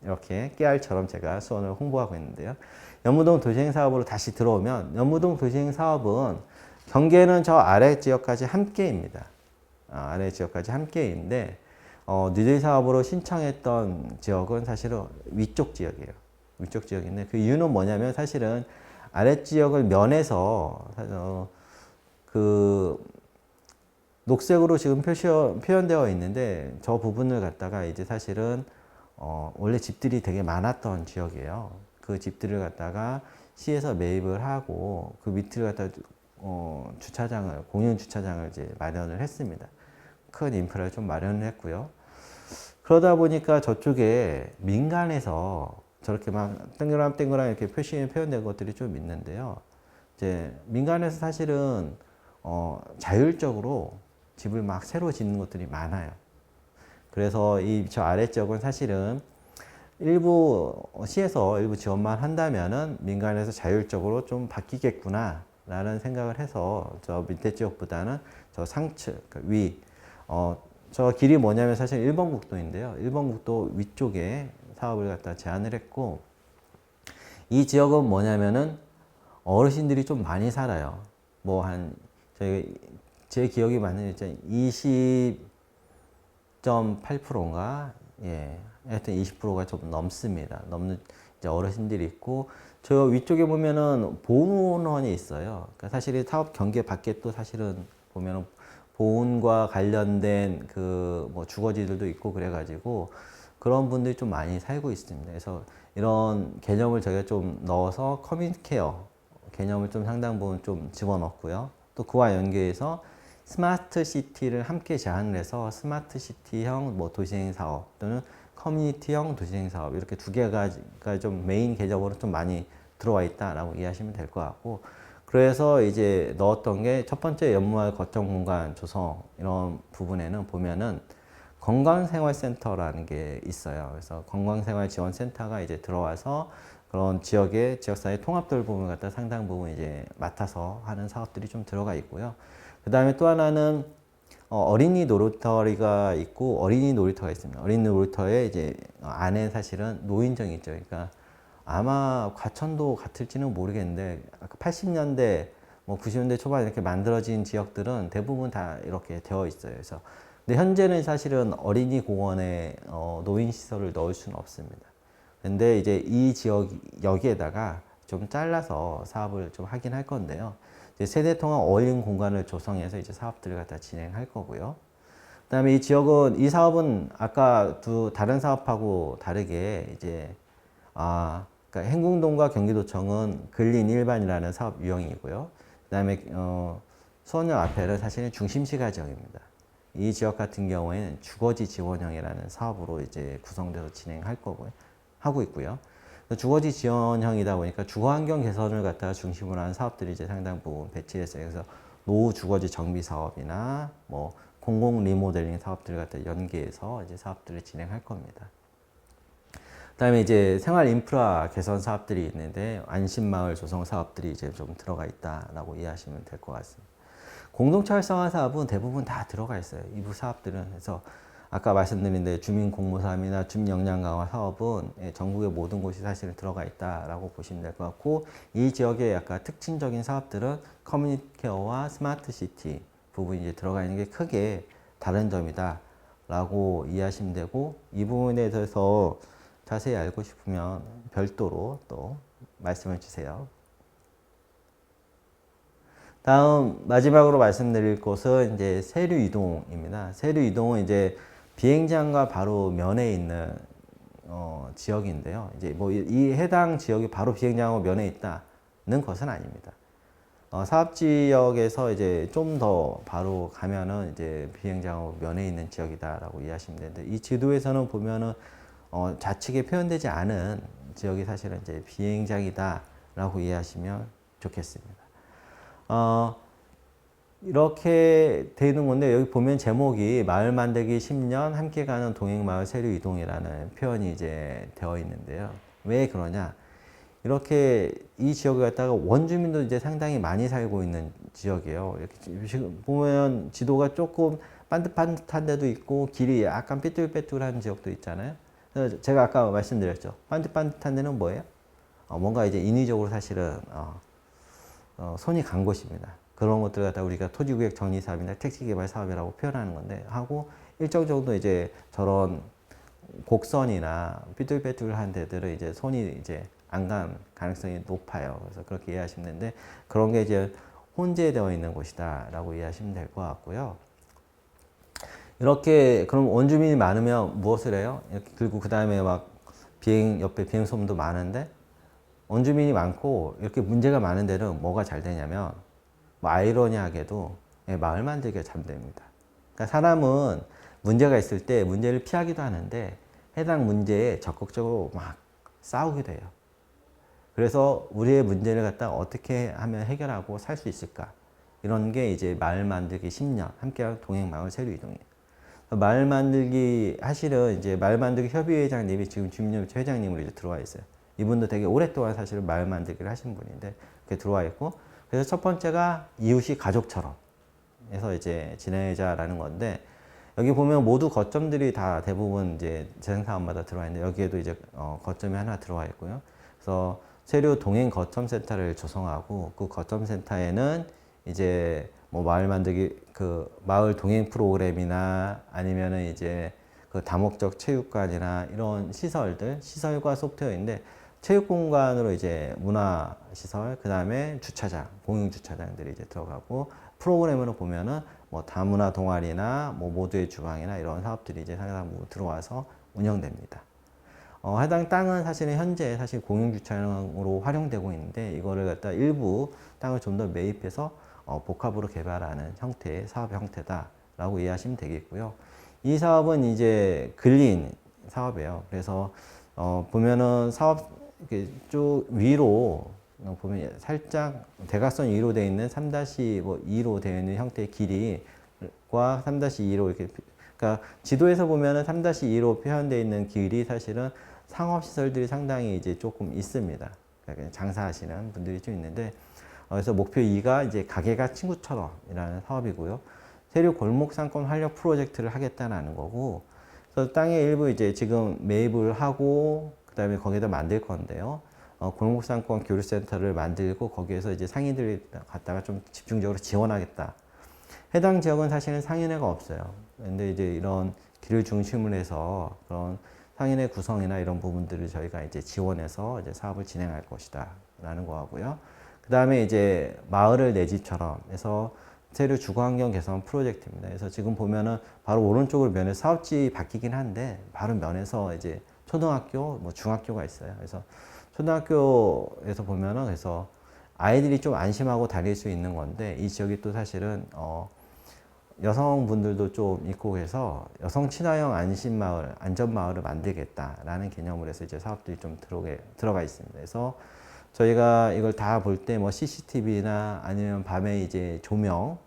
이렇게 깨알처럼 제가 수원을 홍보하고 있는데요. 연무동 도시행 사업으로 다시 들어오면 연무동 도시행 사업은 경계는 저 아래 지역까지 함께입니다. 아래 지역까지 함께인데 니들 사업으로 신청했던 지역은 사실은 위쪽 지역이에요. 위쪽 지역인데 그 이유는 뭐냐면 사실은 아래 지역을 면에서 그 녹색으로 지금 표현되어 있는데 저 부분을 갖다가 이제 사실은 원래 집들이 되게 많았던 지역이에요. 그 집들을 갖다가 시에서 매입을 하고 그 밑을 갖다 주차장을 공용 주차장을 이제 마련을 했습니다. 큰 인프라를 좀 마련을 했고요. 그러다 보니까 저쪽에 민간에서 저렇게 막 땡그랑 이렇게 표현된 것들이 좀 있는데요. 이제 민간에서 사실은 자율적으로 집을 막 새로 짓는 것들이 많아요. 그래서 저 아래쪽은 사실은 일부 시에서 일부 지원만 한다면은 민간에서 자율적으로 좀 바뀌겠구나 라는 생각을 해서 저 밑에 지역보다는 저 상측, 위, 저 길이 뭐냐면 사실 1번 국도인데요. 1번 국도 위쪽에 사업을 갖다 제안을 했고 이 지역은 뭐냐면은 어르신들이 좀 많이 살아요. 뭐 제 기억이 맞는 20.8%인가? 예. 하여튼 20%가 좀 넘습니다. 넘는 이제 어르신들이 있고 저 위쪽에 보면은 보훈원이 있어요. 그러니까 사실 이 사업 경계 밖에 또 사실은 보면은 보훈과 관련된 그 뭐 주거지들도 있고 그래가지고 그런 분들이 좀 많이 살고 있습니다. 그래서 이런 개념을 저희가 좀 넣어서 커뮤니티 케어 개념을 좀 상당 부분 좀 집어넣고요. 또 그와 연계해서 스마트 시티를 함께 제안을 해서 스마트 시티형 뭐 도시행 사업 또는 커뮤니티형 도시행 사업 이렇게 두 개가 좀 메인 개념으로 좀 많이 들어와 있다라고 이해하시면 될 것 같고 그래서 이제 넣었던 게 첫 번째 연무할 거점 공간 조성 이런 부분에는 보면은 건강생활센터라는 게 있어요. 그래서 건강생활지원센터가 이제 들어와서 그런 지역사회 통합들 부분을 갖다 상당 부분 이제 맡아서 하는 사업들이 좀 들어가 있고요. 그 다음에 또 하나는 어린이 놀이터가 있고 어린이 놀이터가 있습니다. 어린이 놀이터에 이제 안에 사실은 노인정이 있죠. 그러니까 아마 과천도 같을지는 모르겠는데 80년대 뭐 90년대 초반 이렇게 만들어진 지역들은 대부분 다 이렇게 되어 있어요. 그래서 근데 현재는 사실은 어린이 공원에 노인 시설을 넣을 수는 없습니다. 근데 이제 이 지역 여기에다가 좀 잘라서 사업을 좀 하긴 할 건데요. 이제 세대 통합 어울린 공간을 조성해서 이제 사업들을 갖다 진행할 거고요. 그다음에 이 사업은 아까 다른 사업하고 다르게 이제 그러니까 행궁동과 경기도청은 근린 일반이라는 사업 유형이고요. 그다음에 수원역 앞에는 사실은 중심시가 지역입니다. 이 지역 같은 경우에는 주거지 지원형이라는 사업으로 이제 구성돼서 진행할 거고요. 하고 있고요. 주거지 지원형이다 보니까 주거 환경 개선을 갖다가 중심으로 한 사업들이 이제 상당 부분 배치됐어요. 그래서 노후 주거지 정비 사업이나 뭐 공공 리모델링 사업들을 갖다 연계해서 이제 사업들을 진행할 겁니다. 그다음에 이제 생활 인프라 개선 사업들이 있는데 안심마을 조성 사업들이 이제 좀 들어가 있다라고 이해하시면 될 것 같습니다. 공동체 활성화 사업은 대부분 다 들어가 있어요. 이부 사업들은. 그래서 아까 말씀드린 데 주민 공모 사업이나 주민 역량 강화 사업은 전국의 모든 곳이 사실은 들어가 있다라고 보시면 될 것 같고, 이 지역의 약간 특징적인 사업들은 커뮤니티 케어와 스마트 시티 부분이 이제 들어가 있는 게 크게 다른 점이다라고 이해하시면 되고, 이 부분에 대해서 자세히 알고 싶으면 별도로 또 말씀을 주세요. 다음 마지막으로 말씀드릴 곳은 이제 세류 이동입니다. 세류 이동은 이제 비행장과 바로 면에 있는 지역인데요. 이제 뭐 이 해당 지역이 바로 비행장하고 면에 있다는 것은 아닙니다. 사업 지역에서 이제 좀 더 바로 가면은 이제 비행장하고 면에 있는 지역이다라고 이해하시면 되는데, 이 지도에서는 보면은 좌측에 표현되지 않은 지역이 사실은 이제 비행장이다라고 이해하시면 좋겠습니다. 이렇게 되는 건데, 여기 보면 제목이 마을 만들기 10년 함께 가는 동행마을 세류 이동이라는 표현이 이제 되어 있는데요. 왜 그러냐? 이렇게 이 지역을 갖다가 원주민도 이제 상당히 많이 살고 있는 지역이에요. 이렇게 지금 보면 지도가 조금 반듯반듯한 데도 있고 길이 약간 삐뚤빼뚤한 지역도 있잖아요. 그래서 제가 아까 말씀드렸죠. 반듯반듯한 데는 뭐예요? 뭔가 이제 인위적으로 사실은 손이 간 곳입니다. 그런 것들 갖다 우리가 토지구역 정리 사업이나 택지개발 사업이라고 표현하는 건데, 하고 일정 정도 이제 저런 곡선이나 삐뚤빼뚤한 데들은 이제 손이 이제 안 간 가능성이 높아요. 그래서 그렇게 이해하시면 되는데, 그런 게 이제 혼재되어 있는 곳이다라고 이해하시면 될 것 같고요. 이렇게 그럼 원주민이 많으면 무엇을 해요? 이렇게 그리고 그 다음에 막 옆에 비행소음도 많은데, 원주민이 많고 이렇게 문제가 많은 데는 뭐가 잘 되냐면, 뭐 아이러니하게도 마을 만들기가 잘 됩니다. 그러니까 사람은 문제가 있을 때 문제를 피하기도 하는데 해당 문제에 적극적으로 막 싸우기도 해요. 그래서 우리의 문제를 갖다 어떻게 하면 해결하고 살 수 있을까? 이런 게 이제 마을 만들기 10년 함께하는 동행마을 세류 이동이에요. 마을 만들기 하실은 이제 마을 만들기 협의회장님이 지금 주민협의체 회장님으로 이제 들어와 있어요. 이분도 되게 오랫동안 사실은 마을 만들기를 하신 분인데 그렇게 들어와 있고, 그래서 첫 번째가 이웃이 가족처럼 해서 이제 지내자라는 건데, 여기 보면 모두 거점들이 다 대부분 이제 재생사업마다 들어와 있는데, 여기에도 이제 거점이 하나 들어와 있고요. 그래서 세류 동행 거점센터를 조성하고, 그 거점센터에는 이제 뭐 마을 만들기 그 마을 동행 프로그램이나 아니면은 이제 그 다목적 체육관이나 이런 시설과 소프트웨어인데, 체육 공간으로 이제 문화 시설, 그 다음에 주차장, 공용 주차장들이 이제 들어가고, 프로그램으로 보면은 뭐 다문화 동아리나 뭐 모두의 주방이나 이런 사업들이 이제 상당 부분 들어와서 운영됩니다. 해당 땅은 사실은 현재 사실 공용 주차장으로 활용되고 있는데, 이거를 갖다 일부 땅을 좀 더 매입해서 복합으로 개발하는 형태의 사업 형태다라고 이해하시면 되겠고요. 이 사업은 이제 근린 사업이에요. 그래서 보면은 사업 이렇게 쭉 위로 보면 살짝 대각선 위로 되어 있는 3-2로 되어 있는 형태의 길이과 3-2로 이렇게, 그러니까 지도에서 보면은 3-2로 표현되어 있는 길이 사실은 상업시설들이 상당히 이제 조금 있습니다. 그러니까 장사하시는 분들이 좀 있는데, 그래서 목표 2가 이제 가게가 친구처럼 이라는 사업이고요. 세류 골목 상권 활력 프로젝트를 하겠다는 거고, 그래서 땅의 일부 이제 지금 매입을 하고, 그 다음에 거기다 만들 건데요. 골목 상권 교류센터를 만들고 거기에서 이제 상인들이 갖다가 좀 집중적으로 지원하겠다. 해당 지역은 사실은 상인회가 없어요. 근데 이제 이런 길을 중심으로 해서 그런 상인회 구성이나 이런 부분들을 저희가 이제 지원해서 이제 사업을 진행할 것이다 라는 거고요. 그 그 다음에 이제 마을을 내 집처럼 해서 세류 주거환경 개선 프로젝트입니다. 그래서 지금 보면은 바로 오른쪽으로 면에 사업지 바뀌긴 한데 바로 면에서 이제 초등학교, 뭐 중학교가 있어요. 그래서 초등학교에서 보면은 그래서 아이들이 좀 안심하고 다닐 수 있는 건데 이 지역이 또 사실은 여성분들도 좀 있고 해서 여성 친화형 안심마을, 안전마을을 만들겠다라는 개념으로 해서 이제 사업들이 좀 들어가 있습니다. 그래서 저희가 이걸 다 볼 때 뭐 CCTV나 아니면 밤에 이제 조명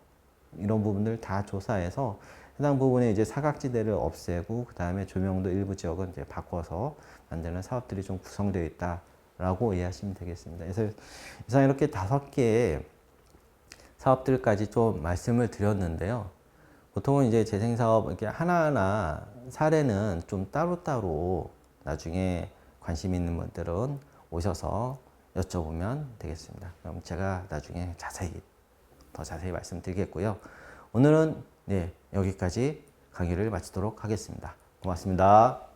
이런 부분들 다 조사해서 해당 부분에 이제 사각지대를 없애고 그 다음에 조명도 일부 지역은 이제 바꿔서 만드는 사업들이 좀 구성되어 있다라고 이해하시면 되겠습니다. 그래서 이상 이렇게 5개의 사업들까지 좀 말씀을 드렸는데요. 보통은 이제 재생사업 이렇게 하나하나 사례는 좀 따로따로 나중에 관심 있는 분들은 오셔서 여쭤보면 되겠습니다. 그럼 제가 나중에 더 자세히 말씀드리겠고요. 오늘은 네, 여기까지 강의를 마치도록 하겠습니다. 고맙습니다.